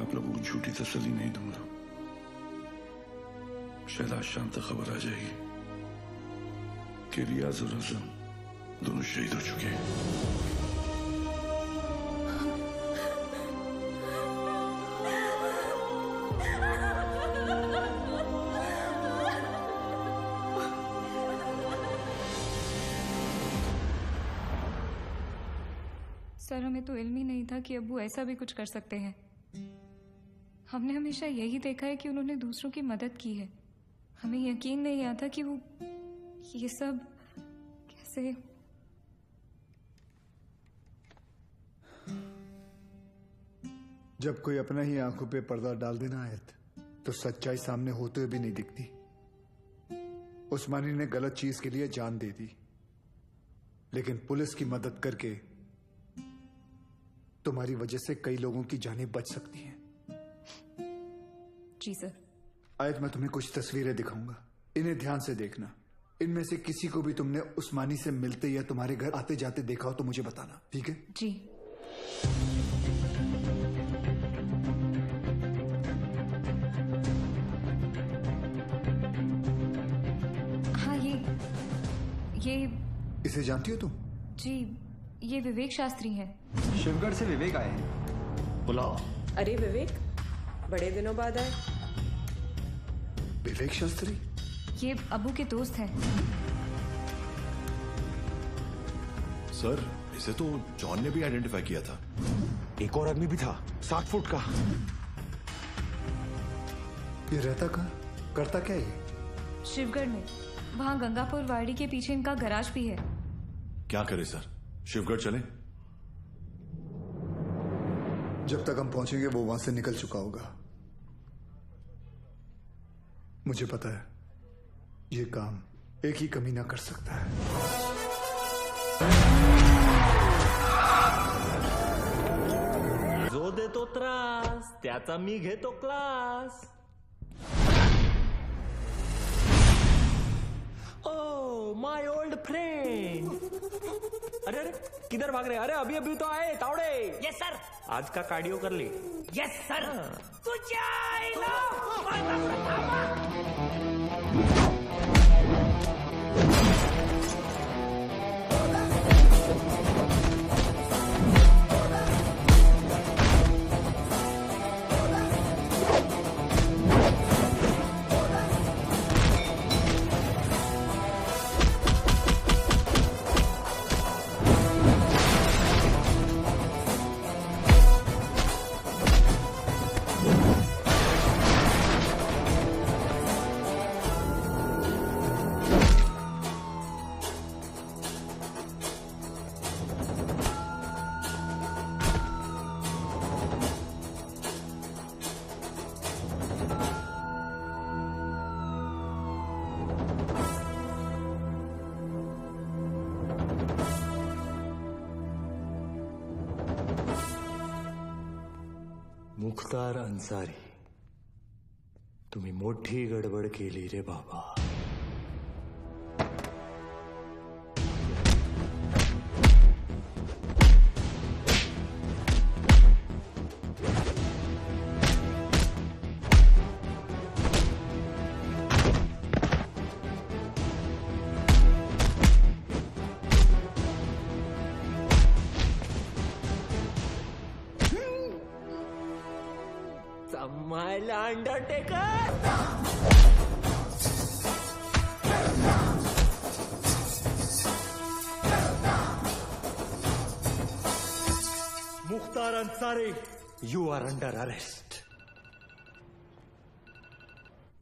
आप लोगों को झूठी तसल्ली नहीं दूंगा। शायद आज शाम तक खबर आ जाएगी कि रियाज और आजम दोनों शहीद हो चुके हैं। सर, हमें तो इल्म ही नहीं था कि अब्बू ऐसा भी कुछ कर सकते हैं। हमने हमेशा यही देखा है कि उन्होंने दूसरों की मदद की है। हमें यकीन नहीं आता कि वो ये सब कैसे। जब कोई अपना ही आंखों पे पर्दा डाल देना आयत, तो सच्चाई सामने होते हुए भी नहीं दिखती। उस्मानी ने गलत चीज के लिए जान दे दी, लेकिन पुलिस की मदद करके तुम्हारी वजह से कई लोगों की जानें बच सकती हैं। जी सर। आयत, मैं तुम्हें कुछ तस्वीरें दिखाऊंगा, इन्हें ध्यान से देखना। इनमें से किसी को भी तुमने उस्मानी से मिलते या तुम्हारे घर आते जाते देखा हो तो मुझे बताना, ठीक है? जी। हाँ, ये इसे जानती हो तुम? जी, ये विवेक शास्त्री हैं। शिवगढ़ से विवेक आए हैं। बुलाओ। अरे विवेक, बड़े दिनों बाद आए। विवेक शास्त्री? ये अबू के दोस्त हैं। सर, इसे तो जॉन ने भी आइडेंटिफाई किया था। एक और आदमी भी था, 7 फुट का। ये रहता कहाँ, करता क्या ये? शिवगढ़ में, वहाँ गंगापुर वाड़ी के पीछे इनका गैराज भी है। क्या करे सर, शिवगढ़ चले? जब तक हम पहुंचेंगे वो वहां से निकल चुका होगा। मुझे पता है ये काम एक ही कमीना कर सकता है। जो देतो त्रास त्याचा मी घेतो class. Oh my old friend. अरे अरे किधर भाग रहे? अरे अभी अभी तो आए तावड़े। Yes sir. आज का कार्डियो कर ली? Yes sir. मुख्तार अन्सारी, तुम्ही मोठी गडबड केली रे बाबा। समायला undertaker. Mukhtar Ansari, you are under arrest.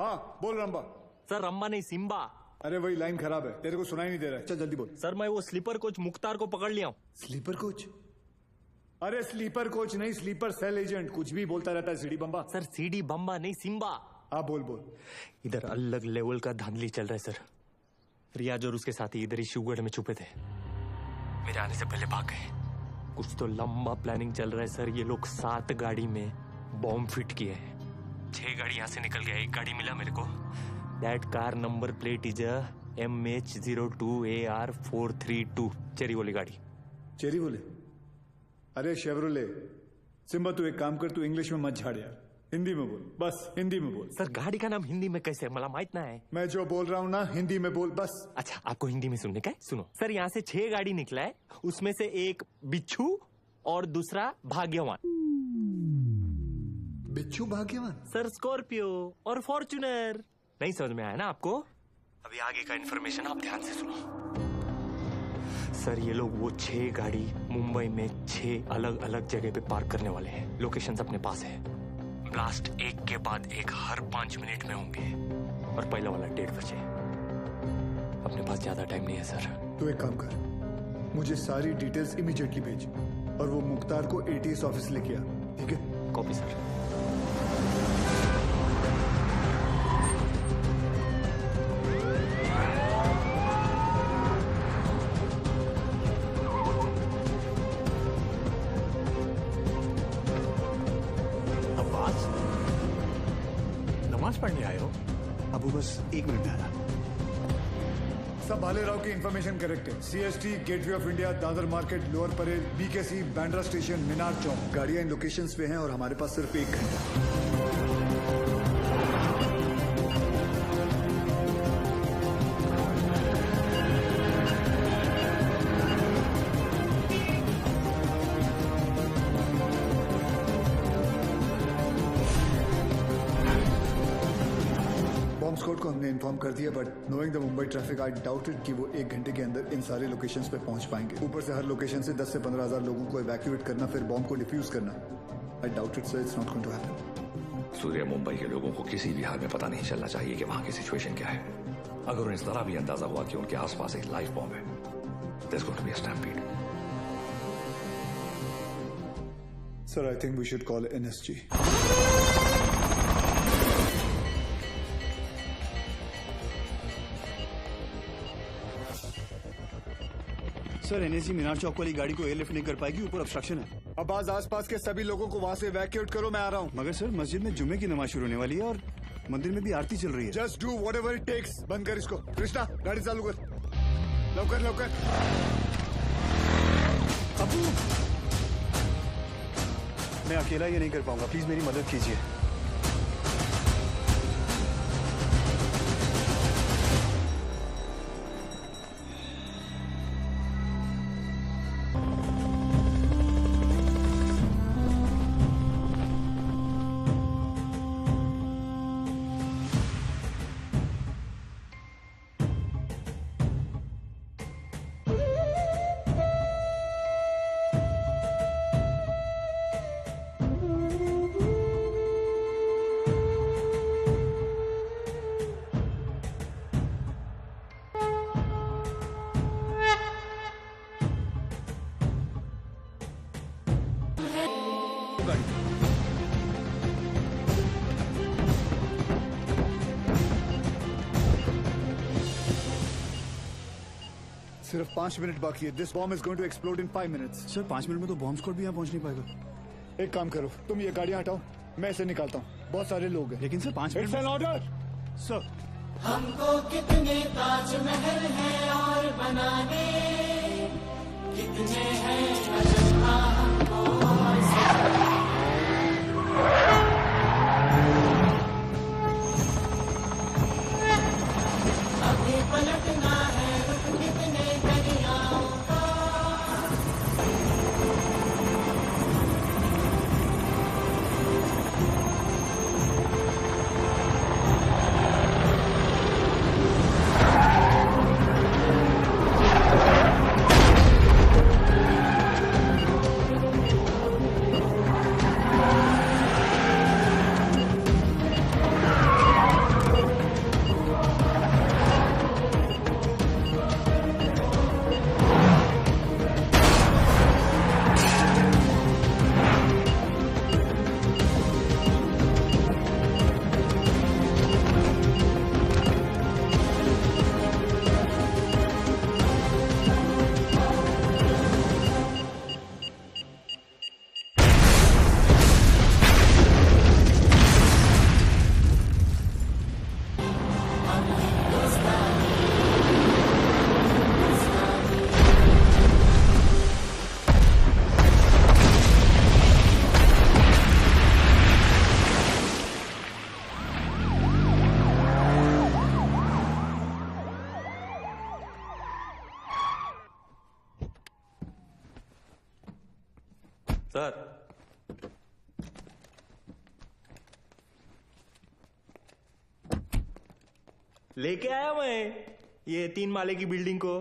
हाँ बोल रंबा। सर रंबा नहीं, सिम्बा। अरे वही लाइन खराब है, तेरे को सुनाई नहीं दे रहा है। चल जल्दी बोल। सर मैं वो स्लीपर कोच मुख्तार को पकड़ लिया हूँ। Sleeper coach? अरे स्लीपर कोच नहीं, स्लीपर सेल एजेंट। कुछ भी बोलता रहता है सीडी बम्बा। सर सीडी बम्बा नहीं, सिम्बा। हाँ बोल बोल। इधर अलग लेवल का धांधली चल रहा है सर। रियाज और उसके साथी इधर ही शिवगढ़ में छुपे थे, मेरे आने से पहले भाग गए। कुछ तो लंबा प्लानिंग चल रहा है सर। ये लोग 7 गाड़ी में बॉम्ब फिट किए हैं। 6 गाड़ी यहाँ से निकल गया, एक गाड़ी मिला मेरे को। That car number plate is MH02AR432। Cherry वाली गाड़ी। चेरी बोले? अरे शेवरोले, सिम्बा तू एक काम कर, तू इंग्लिश में मत झाड़ यार, हिंदी में बोल, बस हिंदी में बोल। सर गाड़ी का नाम हिंदी में कैसे है मला माहित ना है। मैं जो बोल रहा हूँ ना हिंदी में बोल बस। अच्छा आपको हिंदी में सुनने का है? सुनो सर, यहाँ से 6 गाड़ी निकला है, उसमें से एक बिच्छू और दूसरा भाग्यवान। बिच्छू भाग्यवान? सर स्कॉर्पियो और फॉर्च्यूनर। नहीं समझ में आया ना आपको? अभी आगे का इन्फॉर्मेशन आप ध्यान से सुनो। सर ये लोग वो 6 गाड़ी मुंबई में 6 अलग अलग जगह पे पार्क करने वाले हैं। लोकेशंस अपने पास है। ब्लास्ट एक के बाद एक हर 5 मिनट में होंगे और पहला वाला 1:30 बजे। अपने पास ज्यादा टाइम नहीं है सर। तू एक काम कर, मुझे सारी डिटेल्स इमीडिएटली भेज और वो मुख्तार को ATS ऑफिस लेके आ, ठीक है? Copy sir. नमाज पढ़ने आए हो? अबू बस 1 मिनट में आया। सब भाले राव की इंफॉर्मेशन करेक्ट है। CST, gateway of India, Dadar market, Lower Parel, BKC, Bandra station, Minar Chowk. गाड़ियां इन लोकेशंस पे हैं और हमारे पास सिर्फ 1 घंटा। स्क्वाड को हमने इन्फॉर्म कर दिया, but knowing the Mumbai traffic I doubted कि वो 1 घंटे के अंदर इन सारे लोकेशंस पे पहुंच पाएंगे। ऊपर से हर लोकेशन से 10 से 15 हजार लोगों को इवैक्यूएट करना, फिर बॉम्ब को डिफ्यूज करना। I doubted sir, it's not going to happen. Surya, Mumbai के लोगों को किसी भी हाल में पता नहीं चलना चाहिए कि वहां की सिचुएशन क्या है। अगर उन्हें इस तरह भी अंदाजा हुआ कि उनके आसपास एक लाइव बॉम्ब है, there's going to be a stampede. Sir, I think we should call NSG. Sir NSG मीनार चौक वाली गाड़ी को एयरलिफ्ट नहीं कर पाएगी, ऊपर ऑब्स्ट्रक्शन है। अब आसपास के सभी लोगों को वहां से इवैक्यूएट करो, मैं आ रहा हूँ। मगर सर मस्जिद में जुम्मे की नमाज शुरू होने वाली है और मंदिर में भी आरती चल रही है। Just do whatever it takes. बंद कर इसको। कृष्णा गाड़ी चालू कर, लवकर लवकर। अबू, मैं अकेला ये नहीं कर पाऊंगा, प्लीज मेरी मदद कीजिए। सिर्फ 5 मिनट बाकी है। This bomb is going to explode in 5 minutes. Sir 5 minute में तो बॉम्ब स्क्वाड भी यहाँ पहुंच नहीं पाएगा। एक काम करो, तुम ये गाड़ियां हटाओ, मैं इसे निकालता हूँ। बहुत सारे लोग हैं। लेकिन sir 5 minute. It's an order sir. हमको कितने ताजमहल हैं और बनाने, कितने हैं अजंता हमको और सजाने। अभी पलटना है कितने दरियाओं का। सर लेके आया मैं ये 3 माले की बिल्डिंग को।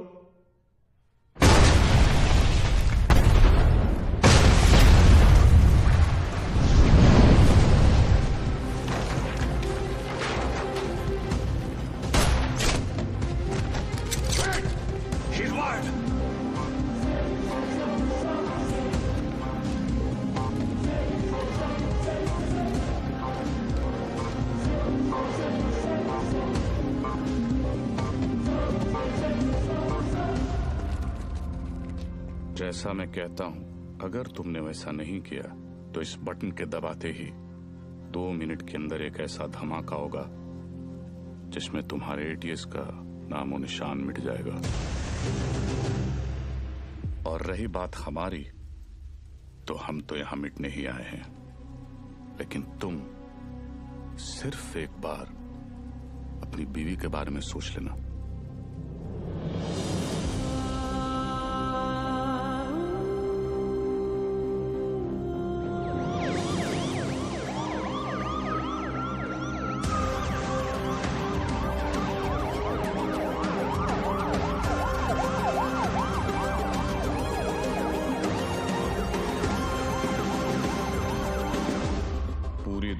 She's wired. जैसा मैं कहता हूं, अगर तुमने वैसा नहीं किया तो इस बटन के दबाते ही 2 मिनट के अंदर एक ऐसा धमाका होगा जिसमें तुम्हारे एटीएस का नामो निशान मिट जाएगा। और रही बात हमारी, तो हम तो यहां मिटने ही आए हैं, लेकिन तुम सिर्फ एक बार अपनी बीवी के बारे में सोच लेना।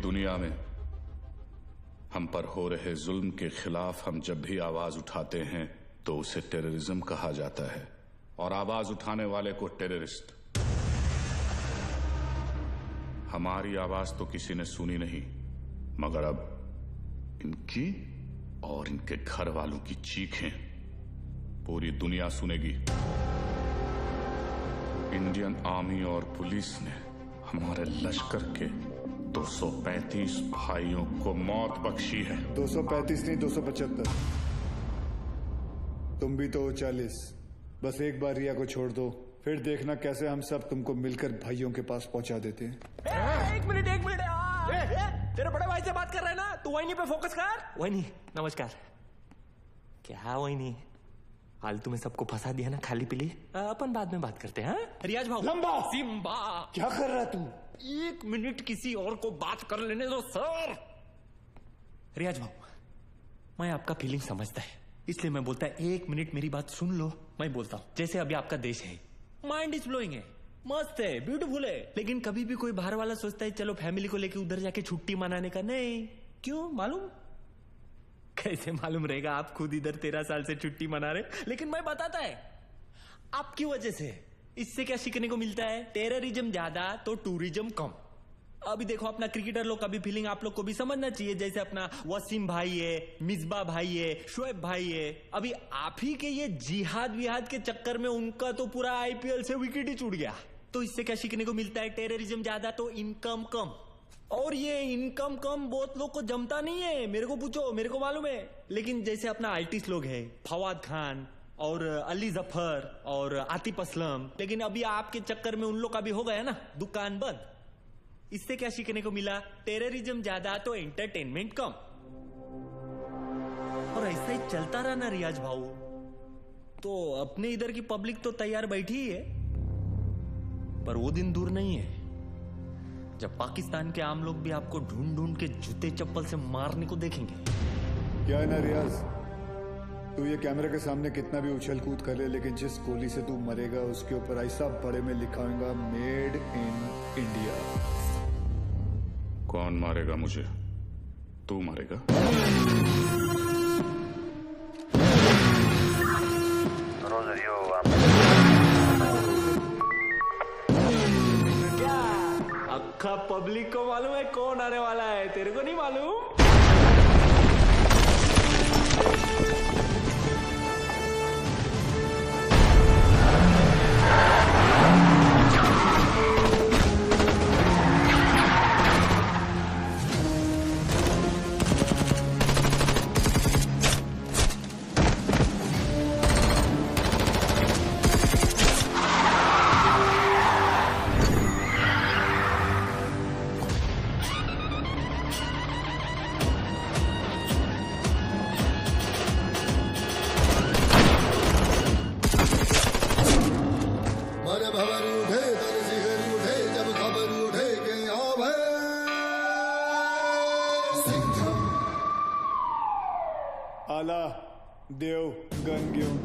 दुनिया में हम पर हो रहे जुल्म के खिलाफ हम जब भी आवाज उठाते हैं तो उसे टेररिज्म कहा जाता है, और आवाज उठाने वाले को टेररिस्ट। हमारी आवाज तो किसी ने सुनी नहीं, मगर अब इनकी और इनके घर वालों की चीखें पूरी दुनिया सुनेगी। इंडियन आर्मी और पुलिस ने हमारे लश्कर के 235 भाइयों को मौत बख्शी है। 235 नहीं, 275। तुम भी तो हो 40। बस एक बार रिया को छोड़ दो, फिर देखना कैसे हम सब तुमको मिलकर भाइयों के पास पहुंचा देते हैं। एक मिनट तेरे बड़े भाई से बात कर रहा है ना, तू वही पे फोकस कर। वही नमस्कार। क्या वही फालतू में सबको फंसा दिया ना, खाली पीली। अपन बाद में बात करते हैं। रियाज भाऊ। लंबा सिम्बा क्या कर रहा तू? 1 मिनट किसी और को बात कर लेने दो सर। रियाज भाऊ, मैं आपका फीलिंग समझता है, इसलिए मैं बोलता है 1 मिनट मेरी बात सुन लो। मैं बोलता हूँ जैसे अभी आपका देश है, माइंड इज ब्लोइंग है, मस्त है, ब्यूटीफुल है, लेकिन कभी भी कोई बाहर वाला सोचता है चलो फैमिली को लेके उधर जाके छुट्टी मनाने का। नहीं, क्यों मालूम? कैसे मालूम रहेगा? आप खुद इधर 13 साल से छुट्टी मना रहे, लेकिन मैं बताता है आपकी वजह से। इससे क्या सीखने को मिलता है? टेररिज्म ज्यादा तो टूरिज्म कम। अभी देखो अपना क्रिकेटर लोग का भी फीलिंग आप लोग को भी समझना चाहिए। जैसे अपना वसीम भाई है, मिसबा भाई है, शोएब भाई है, अभी आप ही के ये जिहाद विहाद के चक्कर में उनका तो पूरा आईपीएल से विकेट ही छूट गया। तो इससे क्या सीखने को मिलता है? टेररिज्म ज्यादा तो इनकम कम। और ये इनकम कम बहुत लोग को जमता नहीं है, मेरे को पूछो, मेरे को मालूम है। लेकिन जैसे अपना आर्टिस्ट लोग है, फवाद खान और अली जफर और आतिफ असलम, लेकिन अभी आपके चक्कर में उन लोग का भी हो गया ना दुकान बंद। इससे क्या सीखने को मिला? टेररिज्म ज्यादा तो एंटरटेनमेंट कम। और ऐसा ही चलता रहा ना रियाज भाऊ, तो अपने इधर की पब्लिक तो तैयार बैठी ही है। पर वो दिन दूर नहीं है जब पाकिस्तान के आम लोग भी आपको ढूंढ ढूंढ के जूते चप्पल से मारने को देखेंगे। क्या है ना रियाज, तू ये कैमरे के सामने कितना भी उछल कूद कर ले, लेकिन जिस गोली से तू मरेगा उसके ऊपर ऐसा बड़े में लिखा होगा मेड इन इंडिया। कौन मारेगा मुझे? तू मारेगा? अक्खा पब्लिक को मालूम है कौन आने वाला है, तेरे को नहीं मालूम? देव गन घेऊन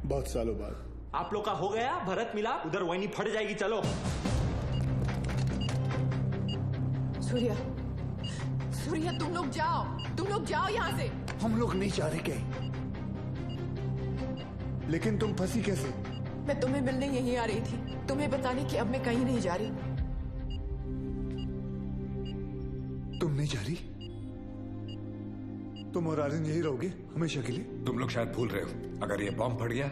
बहुत सालों बाद आप लोग का हो गया भरत मिला, उधर वही फट जाएगी। चलो सूर्या, सूर्या तुम लोग जाओ यहाँ से। हम लोग नहीं जा रहे कहीं, लेकिन तुम फंसी कैसे? मैं तुम्हें मिलने यहीं आ रही थी, तुम्हें बताने कि अब मैं कहीं नहीं जा रही। तुम नहीं जा रही? तुम और आर्यन यही रहोगे हमेशा के लिए? तुम लोग शायद भूल रहे हो, अगर ये बॉम्ब फट गया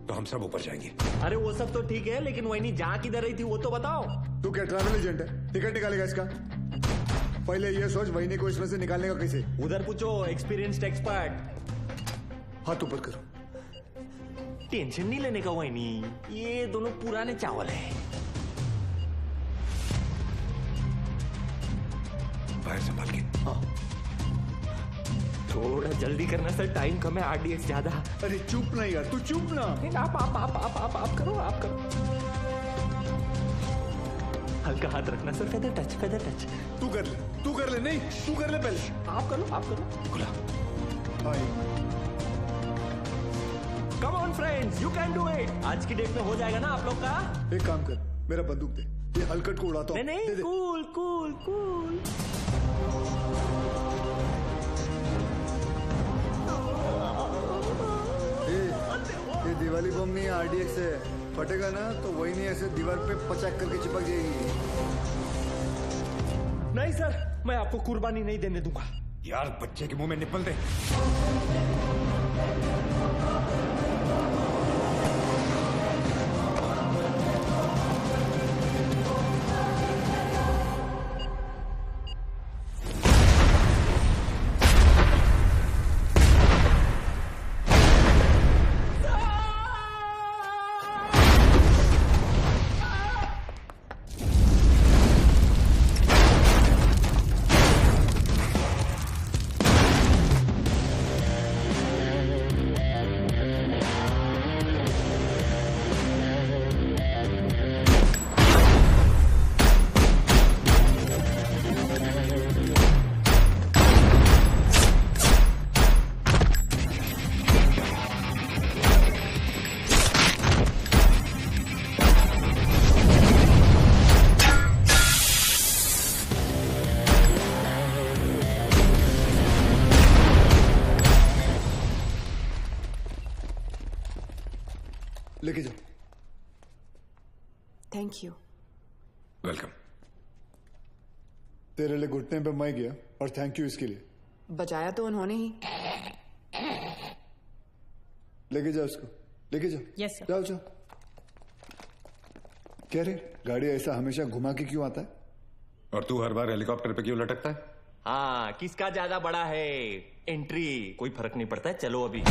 तो हम सब ऊपर जाएंगे। अरे वो सब तो ठीक है, लेकिन वही जहाँ किधर रही थी वो तो बताओ। तू क्या ट्रैवल एजेंट है? टिकट निकालेगा इसका? पहले ये सोच वहीने को इसमें से निकालने का कैसे। उधर पूछो एक्सपीरियंस्ड एक्सपर्ट। हाथ ऊपर करो। टेंशन नहीं लेने का वही, ये दोनों पुराने चावल है। बाहर संभाल के। हाँ। थोड़ा जल्दी करना सर, टाइम कम है, आरडीएक्स ज्यादा। अरे चुप ना यार, तू चुप ना। आप करो। हल्का हाथ रखना सर, फेदर टच। तू कर ले, नहीं तू कर ले पहले। आप करो। खुला। Come on friends, you can do it. आज की डेट में हो जाएगा ना आप लोग का। एक काम कर, मेरा बंदूक दे, ये हलकट को उड़ाता हूँ। नहीं, कूल। ये दिवाली बम नहीं आरडीएक्स है, फटेगा ना तो वही नहीं ऐसे दीवार पे पचाक करके चिपक जाएगी। नहीं सर, मैं आपको कुर्बानी नहीं देने दूंगा। यार बच्चे के मुंह में निपल दे। लेके जाओ। Thank you. वेलकम। तेरे लिए घुटने पे मैं गया और थैंक यू इसके लिए। बचाया तो उन्होंने ही। लेके जाओ उसको, लेके जाओ। Yes sir. जाओ। क्या रे, गाड़ी ऐसा हमेशा घुमा के क्यों आता है? और तू हर बार हेलीकॉप्टर पे क्यों लटकता है? हाँ, किसका ज्यादा बड़ा है एंट्री, कोई फर्क नहीं पड़ता है। चलो अभी।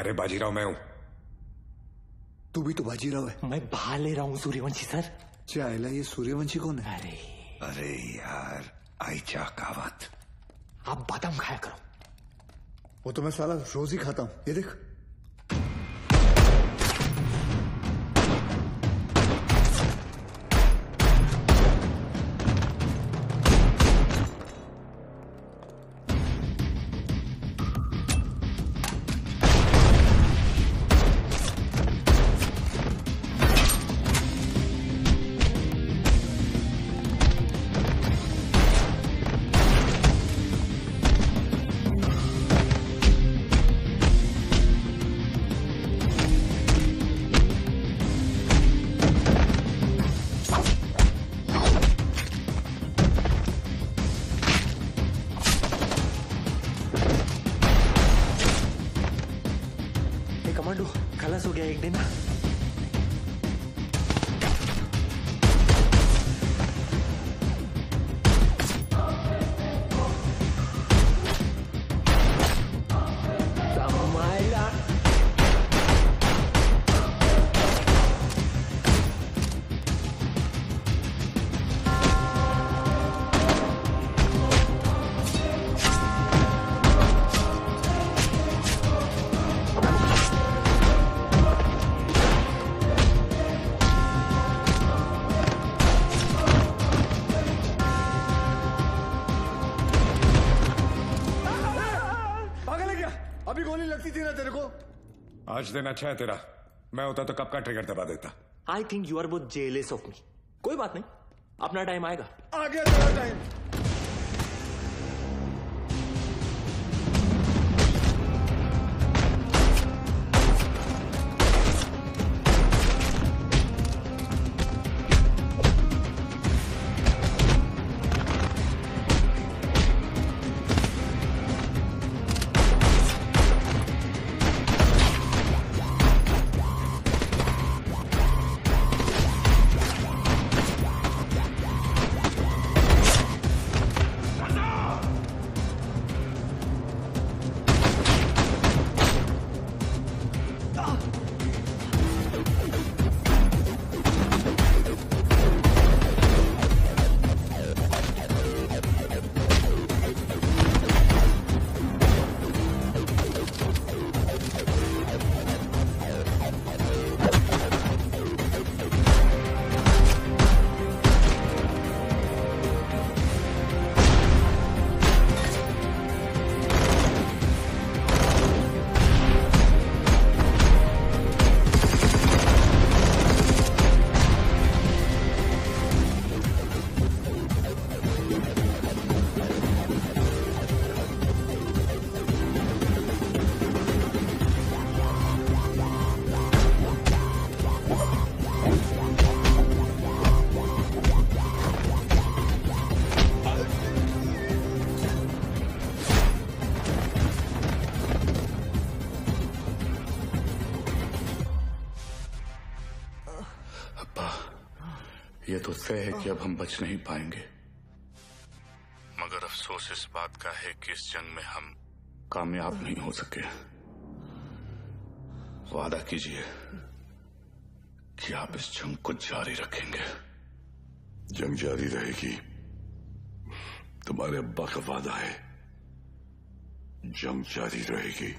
अरे बाजीराव मैं हूं। तू भी तो बाजीराव है। मैं बहा ले रहा हूँ सूर्यवंशी सर। चाइला ये सूर्यवंशी कौन है? अरे यार आईचा कावत। आप बादाम खाया करो। वो तो मैं साला रोज ही खाता हूं, ये देख। कमांडो खलास हो गया एक दिन। अभी गोली लगती थी ना तेरे को। आज दिन अच्छा है तेरा, मैं होता तो कब का ट्रिगर दबा देता। I think you are both jealous of me. कोई बात नहीं, अपना टाइम आएगा। आ गया तेरा टाइम। ये तो तय है कि अब हम बच नहीं पाएंगे, मगर अफसोस इस बात का है कि इस जंग में हम कामयाब नहीं हो सके। वादा कीजिए कि आप इस जंग को जारी रखेंगे। जंग जारी रहेगी, तुम्हारे अब्बा का वादा है। जंग जारी रहेगी।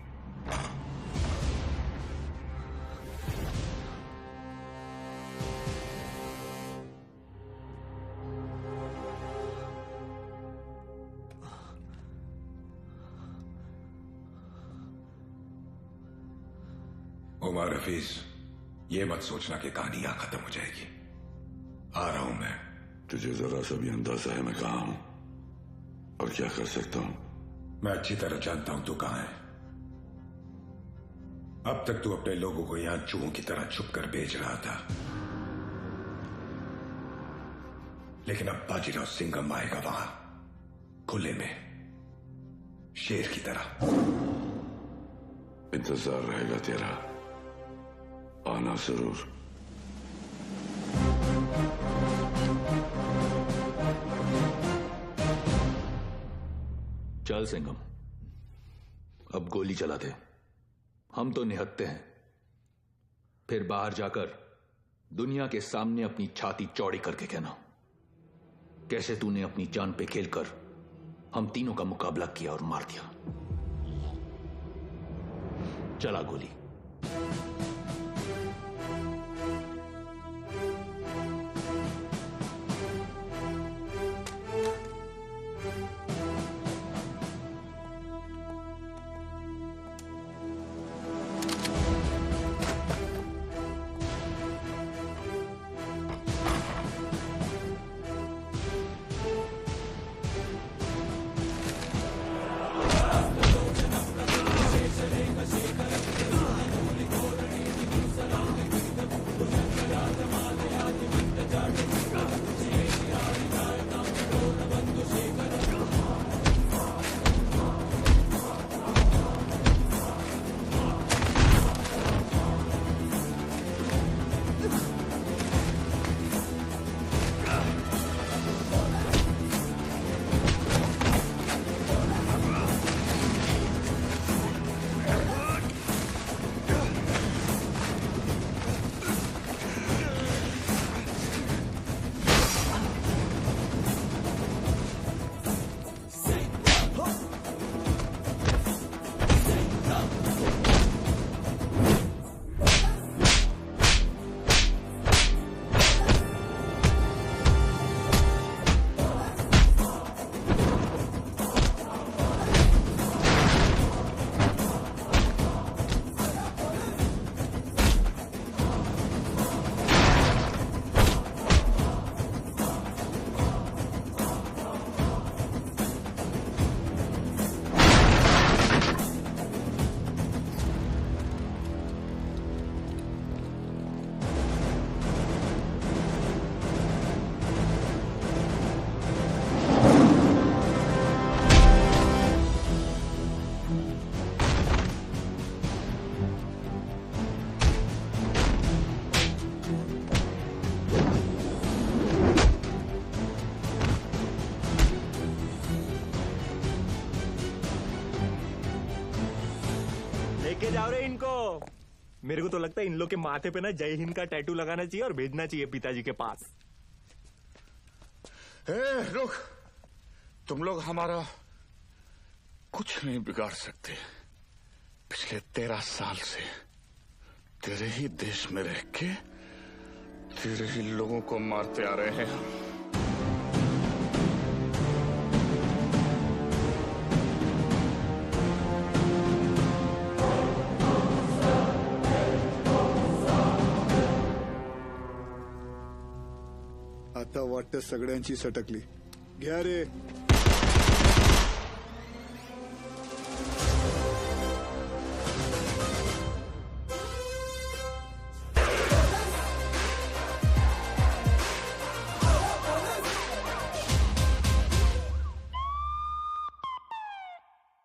उमर हफीज, ये मत सोचना कि कहानी यहां खत्म हो जाएगी। आ रहा हूं मैं। तुझे जरा सा भी अंदाजा है मैं कहां हूं और क्या कर सकता हूं? मैं अच्छी तरह जानता हूं तू कहां है। अब तक तू अपने लोगों को यहां चूहों की तरह छुप कर बेच रहा था, लेकिन अब बाजीराव सिंघम आएगा वहां खुले में, शेर की तरह। इंतजार रहेगा तेरा, आना जरूर। चल सिंघम, अब गोली चला दे हम तो निहत्ते हैं, फिर बाहर जाकर दुनिया के सामने अपनी छाती चौड़ी करके कहना कैसे तूने अपनी जान पे खेलकर हम तीनों का मुकाबला किया और मार दिया। चला गोली। जाओ रे इनको। मेरे को तो लगता है इन लोग के माथे पे ना जय हिंद का टैटू लगाना चाहिए और भेजना चाहिए पिताजी के पास। रुक, तुम लोग हमारा कुछ नहीं बिगाड़ सकते। पिछले 13 साल से तेरे ही देश में रह के तेरे ही लोगों को मारते आ रहे हैं। आता वाटतं सगळ्यांची सटकली। घ्या रे।